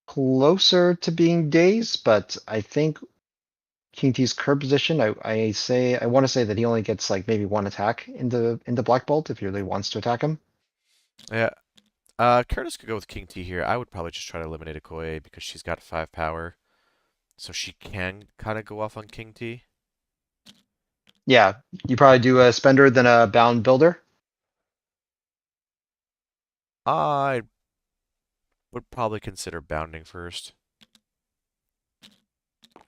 [SPEAKER 2] closer to being dazed, but I think King T's curb position. I want to say that he only gets like maybe one attack into Black Bolt if he really wants to attack him.
[SPEAKER 1] Yeah. Kurtis could go with King T here. I would probably just try to eliminate Okoye because she's got 5 power. So she can kind of go off on King T.
[SPEAKER 2] Yeah, you probably do a spender than a bound builder.
[SPEAKER 1] I would probably consider bounding first.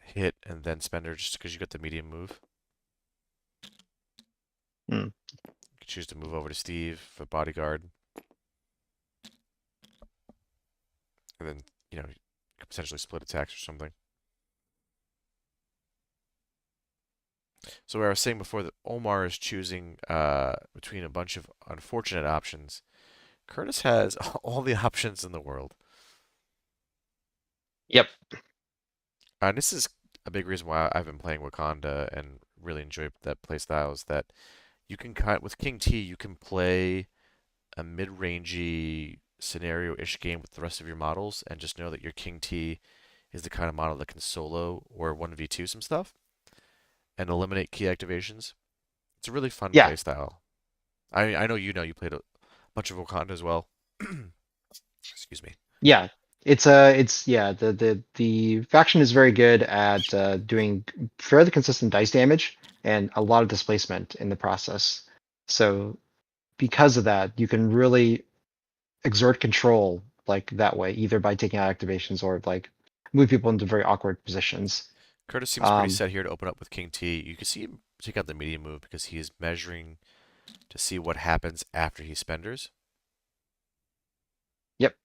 [SPEAKER 1] Hit and then spender just because you got the medium move.
[SPEAKER 2] Hmm.
[SPEAKER 1] You could choose to move over to Steve for bodyguard. And then, you could potentially split attacks or something. So where I was saying before that Omar is choosing between a bunch of unfortunate options, Kurtis has all the options in the world.
[SPEAKER 2] Yep.
[SPEAKER 1] And this is a big reason why I've been playing Wakanda and really enjoy that play style is that you can with King T you can play a mid-rangey scenario-ish game with the rest of your models and just know that your King T is the kind of model that can solo or 1v2 some stuff and eliminate key activations. It's a really fun
[SPEAKER 2] Yeah.
[SPEAKER 1] play style. I know you played a bunch of Wakanda as well. Excuse me.
[SPEAKER 2] Yeah. It's yeah, the faction is very good at doing fairly consistent dice damage and a lot of displacement in the process. So because of that, you can really exert control like that way, either by taking out activations or like move people into very awkward positions.
[SPEAKER 1] Kurtis seems pretty
[SPEAKER 2] Um,
[SPEAKER 1] set here to open up with King T. You can see him take out the medium move because he is measuring to see what happens after he spenders.
[SPEAKER 2] yep.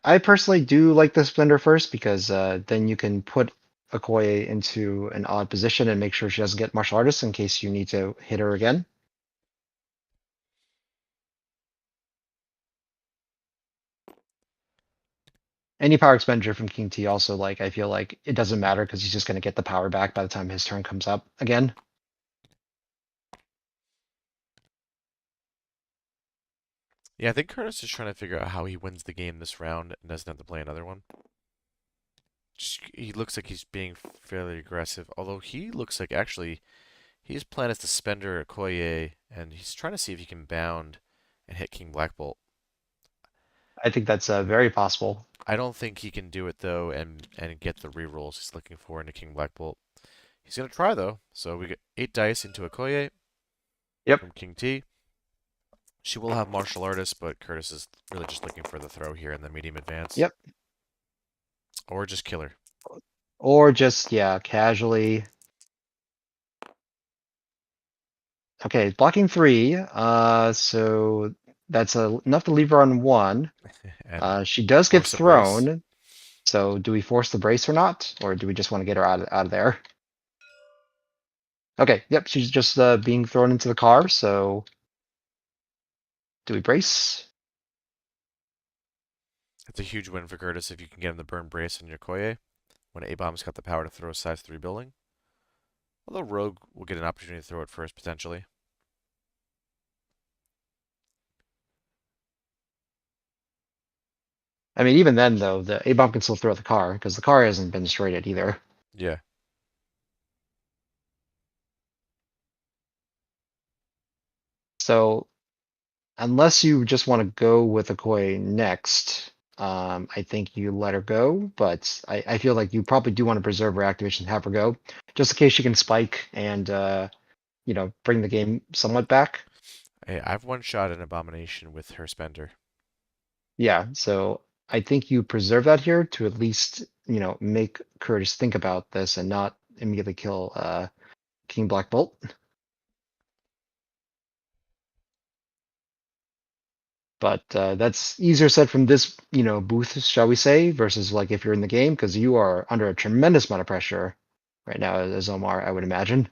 [SPEAKER 2] I personally do like the Splendor first because then you can put Okoye into an odd position and make sure she doesn't get martial artist in case you need to hit her again. Any power expenditure from King T also like I feel like it doesn't matter because he's just going to get the power back by the time his turn comes up again.
[SPEAKER 1] Yeah, I think Kurtis is trying to figure out how he wins the game this round and doesn't have to play another one. He looks like he's being fairly aggressive, although he looks like actually his plan is to spender Okoye, and he's trying to see if he can bound and hit King Black Bolt.
[SPEAKER 2] I think that's very possible.
[SPEAKER 1] I don't think he can do it though, and get the rerolls he's looking for into King Black Bolt. He's gonna try though. So we get 8 dice into Okoye
[SPEAKER 2] Yep.
[SPEAKER 1] from King T. She will have martial artist, but Kurtis is really just looking for the throw here in the medium advance,
[SPEAKER 2] Yep.
[SPEAKER 1] or just kill her.
[SPEAKER 2] Or just yeah, casually. Okay, blocking 3. So that's enough to leave her on 1.
[SPEAKER 1] And
[SPEAKER 2] She does get
[SPEAKER 1] force a brace.
[SPEAKER 2] thrown. So do we force the brace or not, or do we just want to get her out of there? Okay, yep, she's just being thrown into the car. So do we brace?
[SPEAKER 1] It's a huge win for Kurtis if you can get him the burn brace on your Okoye when A-Bomb's got the power to throw a size 3 building. Although Rogue will get an opportunity to throw it first, potentially.
[SPEAKER 2] I mean, even then though, the A bomb can still throw the car because the car hasn't been destroyed yet either.
[SPEAKER 1] Yeah.
[SPEAKER 2] So unless you just want to go with Okoye next, I think you let her go. But I feel like you probably do want to preserve her activation, have her go, just in case she can spike and bring the game somewhat back.
[SPEAKER 1] Hey, I've one-shot an Abomination with her spender.
[SPEAKER 2] Yeah, so I think you preserve that here to at least make Kurtis think about this and not immediately kill King Black Bolt. But that's easier said from this booth, shall we say, versus like if you're in the game because you are under a tremendous amount of pressure right now as Omar, I would imagine.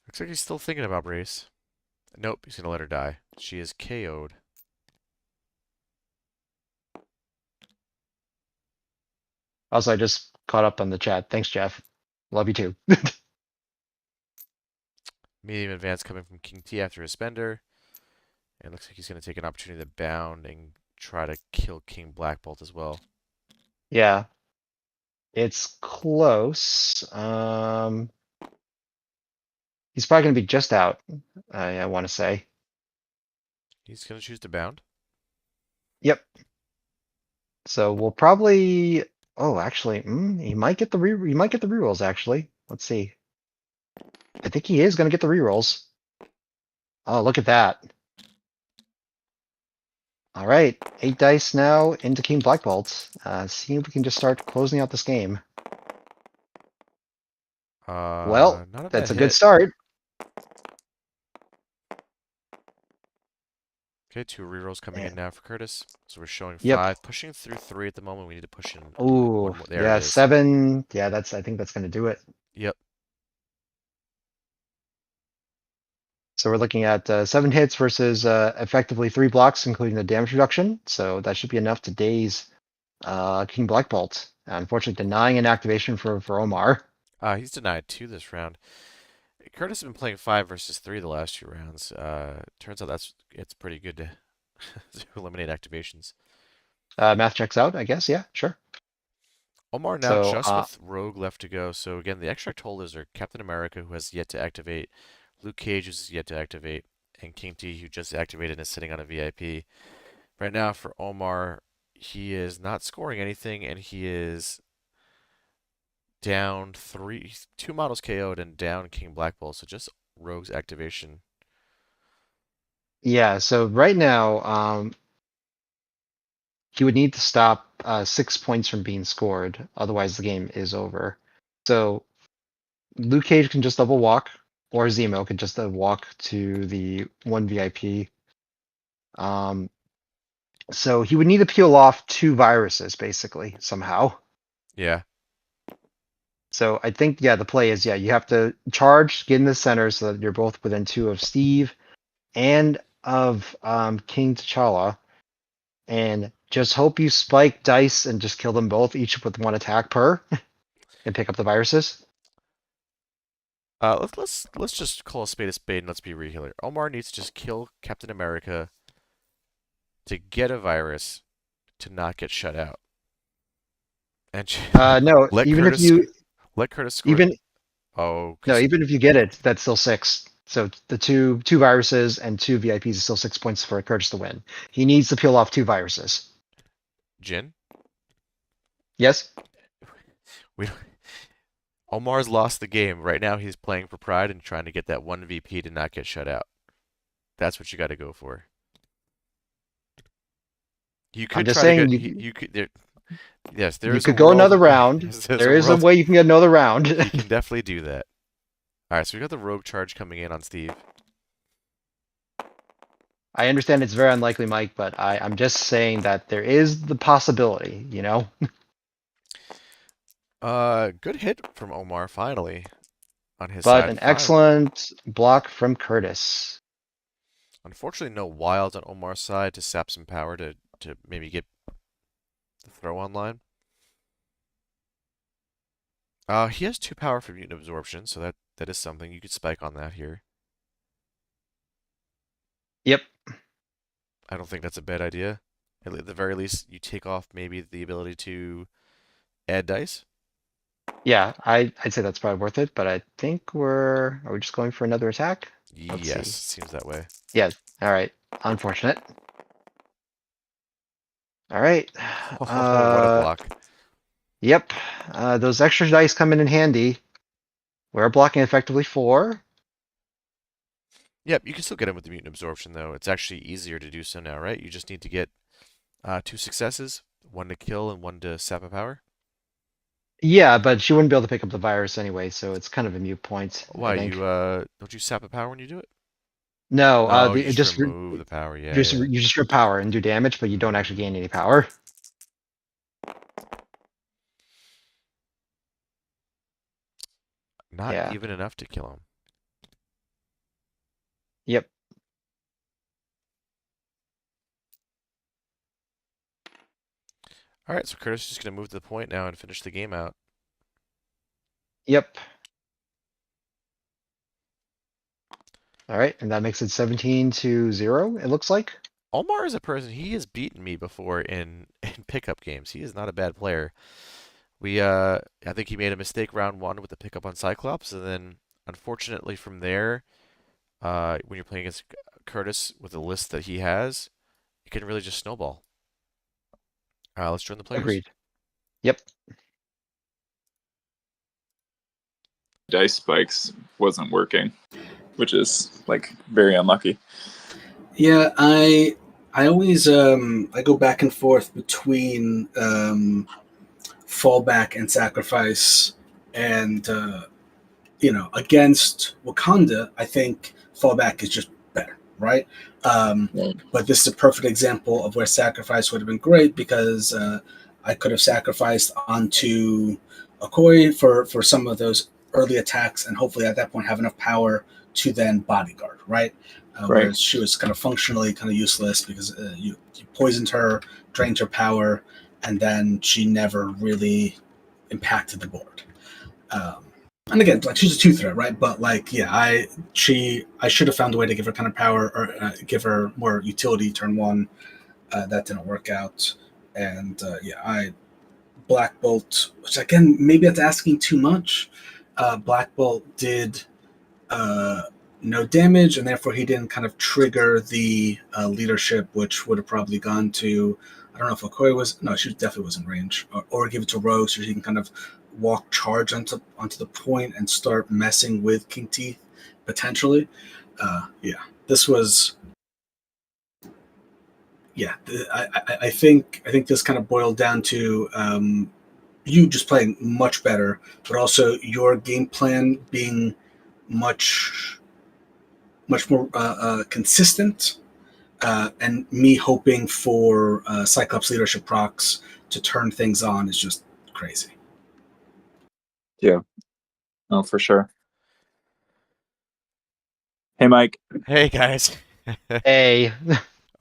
[SPEAKER 1] Looks like he's still thinking about Brace. Nope, he's gonna let her die. She is KO'd.
[SPEAKER 2] Also, I just caught up on the chat. Thanks, Jeff. Love you too.
[SPEAKER 1] Medium advance coming from King T after his spender. And it looks like he's going to take an opportunity to bound and try to kill King Black Bolt as well.
[SPEAKER 2] Yeah, it's close. He's probably going to be just out, I want to say.
[SPEAKER 1] He's going to choose to bound.
[SPEAKER 2] Yep. So we'll probably. Oh, actually, he might get the he might get the rerolls. Actually, let's see. I think he is going to get the rerolls. Oh, look at that! All right, 8 dice now into King Black Bolt. See if we can just start closing out this game. Well,
[SPEAKER 1] Not a bad
[SPEAKER 2] that's a good
[SPEAKER 1] hit.
[SPEAKER 2] start.
[SPEAKER 1] Okay, 2 rerolls coming in
[SPEAKER 2] And,
[SPEAKER 1] now for Kurtis. So we're showing
[SPEAKER 2] yep.
[SPEAKER 1] 5, pushing through 3 at the moment. We need to push in
[SPEAKER 2] Ooh,
[SPEAKER 1] one more. There it
[SPEAKER 2] yeah,
[SPEAKER 1] is.
[SPEAKER 2] 7. Yeah, that's. I think that's going to do it.
[SPEAKER 1] Yep.
[SPEAKER 2] So we're looking at 7 hits versus effectively 3 blocks, including the damage reduction. So that should be enough to daze King Black Bolt. Unfortunately, denying an activation for Omar.
[SPEAKER 1] He's denied 2 this round. Kurtis has been playing 5 versus 3 the last few rounds. Turns out it's pretty good to, to eliminate activations.
[SPEAKER 2] Math checks out, I guess. Yeah, sure.
[SPEAKER 1] Omar now
[SPEAKER 2] So,
[SPEAKER 1] just with Rogue left to go. So again, the extract holders are Captain America, who has yet to activate, Luke Cage, who's yet to activate, and King T, who just activated and is sitting on a VIP. Right now for Omar, he is not scoring anything, and he is down 2 models KO'd and down King Black Bull. So just Rogue's activation.
[SPEAKER 2] yeah, so right now, he would need to stop 6 points from being scored. Otherwise, the game is over. So Luke Cage can just double walk, or Zemo can just walk to the one VIP. So he would need to peel off 2 viruses, basically, somehow.
[SPEAKER 1] Yeah.
[SPEAKER 2] So I think, yeah, the play is, yeah, you have to charge, get in the center so that you're both within 2 of Steve and of King T'Challa, and just hope you spike dice and just kill them both, each with 1 attack per, and pick up the viruses.
[SPEAKER 1] Let's just call a spade and let's be real here. Omar needs to just kill Captain America to get a virus to not get shut out. And
[SPEAKER 2] No,
[SPEAKER 1] let
[SPEAKER 2] even if
[SPEAKER 1] Kurtis
[SPEAKER 2] you
[SPEAKER 1] let Kurtis score.
[SPEAKER 2] even
[SPEAKER 1] Oh,
[SPEAKER 2] no,
[SPEAKER 1] because
[SPEAKER 2] even if you get it, that's still 6. So the two viruses and 2 VIPs is still 6 points for Kurtis to win. He needs to peel off 2 viruses.
[SPEAKER 1] Jin,
[SPEAKER 2] Yes.
[SPEAKER 1] we Omar's lost the game. Right now he's playing for pride and trying to get that 1 VP to not get shut out. That's what you got to go for. You
[SPEAKER 2] I'm
[SPEAKER 1] could
[SPEAKER 2] just
[SPEAKER 1] try to
[SPEAKER 2] saying
[SPEAKER 1] get
[SPEAKER 2] you
[SPEAKER 1] you could there. Yes, there
[SPEAKER 2] you
[SPEAKER 1] is a
[SPEAKER 2] could go
[SPEAKER 1] world.
[SPEAKER 2] another round.
[SPEAKER 1] There's
[SPEAKER 2] There
[SPEAKER 1] a
[SPEAKER 2] is a
[SPEAKER 1] world.
[SPEAKER 2] way you can get another round.
[SPEAKER 1] He can definitely do that. All right, so we got the rogue charge coming in on Steve.
[SPEAKER 2] I understand it's very unlikely, Mike, but I'm just saying that there is the possibility, you know?
[SPEAKER 1] Good hit from Omar finally on his
[SPEAKER 2] But
[SPEAKER 1] side.
[SPEAKER 2] an
[SPEAKER 1] Finally.
[SPEAKER 2] excellent block from Kurtis.
[SPEAKER 1] Unfortunately, no wilds on Omar's side to sap some power to maybe get the throw online. He has 2 power for mutant absorption, so that is something. You could spike on that here.
[SPEAKER 2] Yep.
[SPEAKER 1] I don't think that's a bad idea. At the very least, you take off maybe the ability to add dice.
[SPEAKER 2] Yeah, I'd say that's probably worth it, but I think are we just going for another attack? Let's
[SPEAKER 1] Yes,
[SPEAKER 2] see.
[SPEAKER 1] seems that way.
[SPEAKER 2] Yeah, all right. Unfortunate. All right.
[SPEAKER 1] Oh, what a block.
[SPEAKER 2] Yep. Those extra dice come in handy. We're blocking effectively 4.
[SPEAKER 1] Yep, you can still get him with the mutant absorption, though. It's actually easier to do so now, right? You just need to get 2 successes, 1 to kill and 1 to sap a power.
[SPEAKER 2] Yeah, but she wouldn't be able to pick up the virus anyway, so it's kind of a moot point, I
[SPEAKER 1] Why,
[SPEAKER 2] think.
[SPEAKER 1] don't you sap a power when you do it?
[SPEAKER 2] No,
[SPEAKER 1] Oh, you
[SPEAKER 2] the it
[SPEAKER 1] just
[SPEAKER 2] just
[SPEAKER 1] remove the power. Yeah, yeah.
[SPEAKER 2] you just rip power and do damage, but you don't actually gain any power.
[SPEAKER 1] Not
[SPEAKER 2] Yeah.
[SPEAKER 1] even enough to kill him.
[SPEAKER 2] Yep.
[SPEAKER 1] All right, so Curtis is just going to move to the point now and finish the game out.
[SPEAKER 2] Yep. All right, and that makes it 17-0, it looks like.
[SPEAKER 1] Omar is a person, he has beaten me before in pickup games. He is not a bad player. I think he made a mistake round one with the pickup on Cyclops, and then unfortunately from there, when you're playing against Curtis with the list that he has, it can really just snowball. Let's join the players.
[SPEAKER 2] Agreed. Yep.
[SPEAKER 3] Dice spikes wasn't working, which is like very unlucky.
[SPEAKER 4] Yeah, I always I go back and forth between fallback and sacrifice, and against Wakanda, I think fallback is just better, right? But this is a perfect example of where sacrifice would have been great because I could have sacrificed onto Okoye for some of those early attacks, and hopefully at that point have enough power to then bodyguard, right?
[SPEAKER 3] Right.
[SPEAKER 4] Whereas she was kind of functionally kind of useless because you poisoned her, drained her power, and then she never really impacted the board. And again, like she's a two threat, right? But like, yeah, I should have found a way to give her kind of power or give her more utility turn one. That didn't work out, and I Black Bolt, which again maybe that's asking too much. Black Bolt did no damage, and therefore he didn't kind of trigger the leadership, which would have probably gone to. I don't know if Okoye was. No, she definitely was in range, or give it to Rogue so she can kind of walk charge onto the point and start messing with King Teeth potentially. This was. Yeah, I think this kind of boiled down to you just playing much better, but also your game plan being much more consistent, and me hoping for Cyclops leadership procs to turn things on is just crazy.
[SPEAKER 3] Yeah. Oh, for sure. Hey, Mike.
[SPEAKER 1] Hey guys.
[SPEAKER 2] Hey.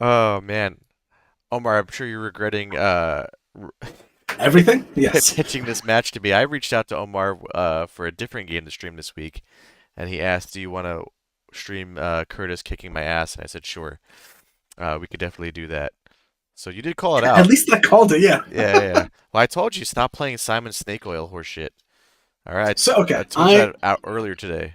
[SPEAKER 1] Oh man, Omar, I'm sure you're regretting
[SPEAKER 4] Everything? Yes.
[SPEAKER 1] pitching this match to me. I reached out to Omar for a different game to stream this week, and he asked, "Do you want to stream Kurtis kicking my ass?" And I said, "Sure. We could definitely do that." So you did call it
[SPEAKER 4] At
[SPEAKER 1] out.
[SPEAKER 4] least I called it, yeah.
[SPEAKER 1] Yeah. Well, I told you stop playing Simon Snake Oil horse shit. All right.
[SPEAKER 4] So okay,
[SPEAKER 1] I told you that out earlier today.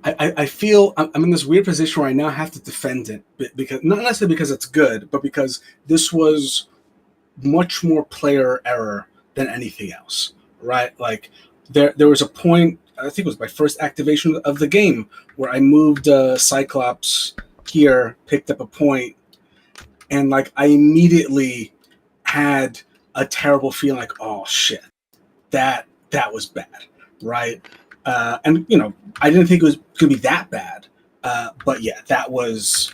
[SPEAKER 4] I feel I'm in this weird position where I now have to defend it because not necessarily because it's good, but because this was much more player error than anything else, right? Like there was a point, I think it was my first activation of the game, where I moved Cyclops here, picked up a point, and like I immediately had a terrible feeling, like, oh shit, that was bad, right? And I didn't think it was going to be that bad, but yeah, that was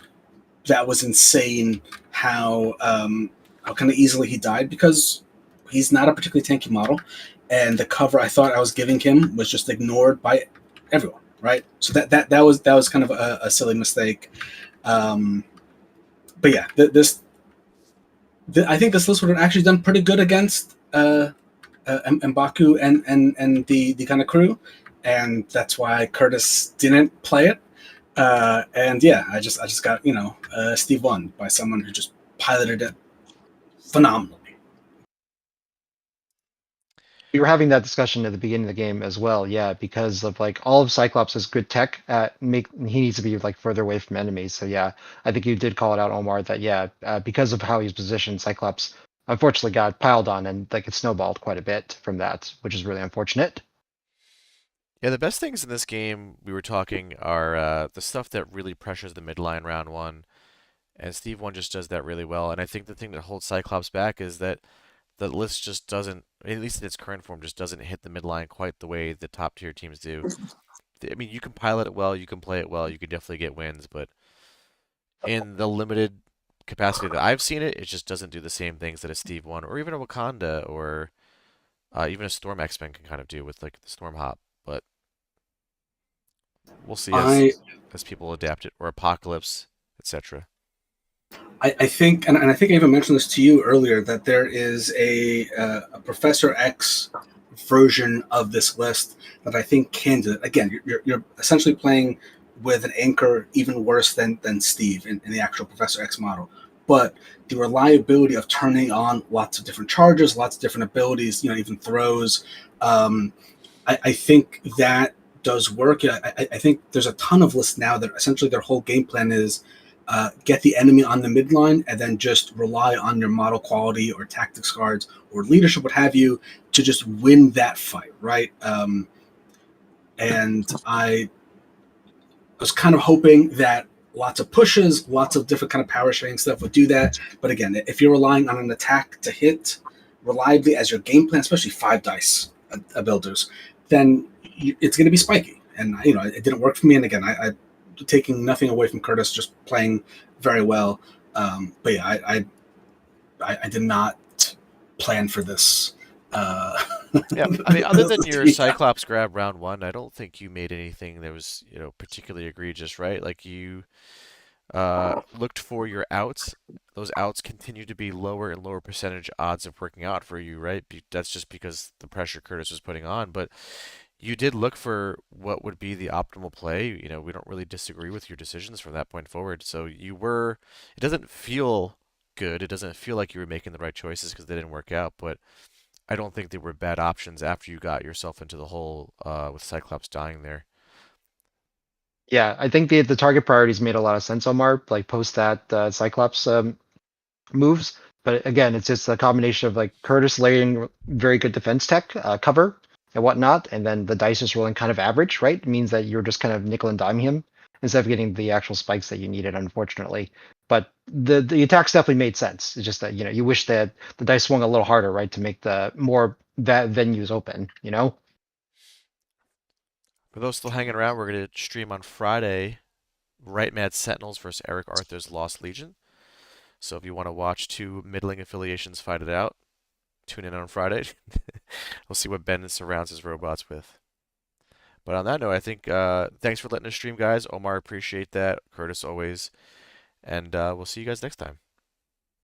[SPEAKER 4] insane. How kind of easily he died because he's not a particularly tanky model, and the cover I thought I was giving him was just ignored by everyone, right? So that was kind of a silly mistake. But yeah, I think this list would have actually done pretty good against M'Baku and the kind of crew, and that's why Kurtis didn't play it. And yeah, I just got Steve won by someone who just piloted it phenomenally.
[SPEAKER 2] We were having that discussion at the beginning of the game as well, yeah, because of like all of Cyclops' good tech, he needs to be like further away from enemies. So yeah, I think you did call it out, Omar, that yeah, because of how he's positioned, Cyclops unfortunately got piled on and like it snowballed quite a bit from that, which is really unfortunate.
[SPEAKER 1] Yeah, the best things in this game we were talking are the stuff that really pressures the midline round one, and Steve one just does that really well. And I think the thing that holds Cyclops back is that the list just doesn't, at least in its current form, just doesn't hit the midline quite the way the top tier teams do. I mean, you can pilot it well, you can play it well, you can definitely get wins, but in the limited capacity that I've seen it, it just doesn't do the same things that a Steve one or even a Wakanda or even a Storm X-Men can kind of do with like the Storm Hop. But we'll see
[SPEAKER 4] I
[SPEAKER 1] as people adapt it or Apocalypse, etc.
[SPEAKER 4] I think, and I think I even mentioned this to you earlier, that there is a Professor X version of this list that I think can do it. Again, you're essentially playing with an anchor even worse than Steve in the actual Professor X model. But the reliability of turning on lots of different charges, lots of different abilities, even throws, I think that does work. I think there's a ton of lists now that essentially their whole game plan is get the enemy on the midline and then just rely on your model quality or tactics cards or leadership, what have you, to just win that fight, right? And I was kind of hoping that lots of pushes, lots of different kind of power sharing stuff would do that. But again, if you're relying on an attack to hit reliably as your game plan, especially 5 dice builders, then it's going to be spiky. And it didn't work for me. And again, I taking nothing away from Kurtis, just playing very well. But yeah, I did not plan for this.
[SPEAKER 1] Yeah, I mean, other than your Cyclops grab round 1, I don't think you made anything that was, particularly egregious, right? Like you looked for your outs. Those outs continue to be lower and lower percentage odds of working out for you, right? That's just because the pressure Kurtis was putting on. But you did look for what would be the optimal play. We don't really disagree with your decisions from that point forward. So it doesn't feel good. It doesn't feel like you were making the right choices because they didn't work out. But I don't think they were bad options after you got yourself into the hole with Cyclops dying there.
[SPEAKER 2] Yeah, I think the target priorities made a lot of sense, Omar, like post that Cyclops moves. But again, it's just a combination of like Kurtis laying very good defense tech, cover and whatnot, and then the dice is rolling kind of average, right? It means that you're just kind of nickel and dime him instead of getting the actual spikes that you needed, unfortunately. But the attacks definitely made sense. It's just that you wish that the dice swung a little harder, right, to make the more venues open.
[SPEAKER 1] For those still hanging around, we're going to stream on Friday Right Mad Sentinels versus Eric Arthur's Lost Legion. So if you want to watch 2 middling affiliations fight it out, tune in on Friday. We'll see what Ben surrounds his robots with. But on that note, I think thanks for letting us stream, guys. Omar, appreciate that. Kurtis, always. And we'll see you guys next time.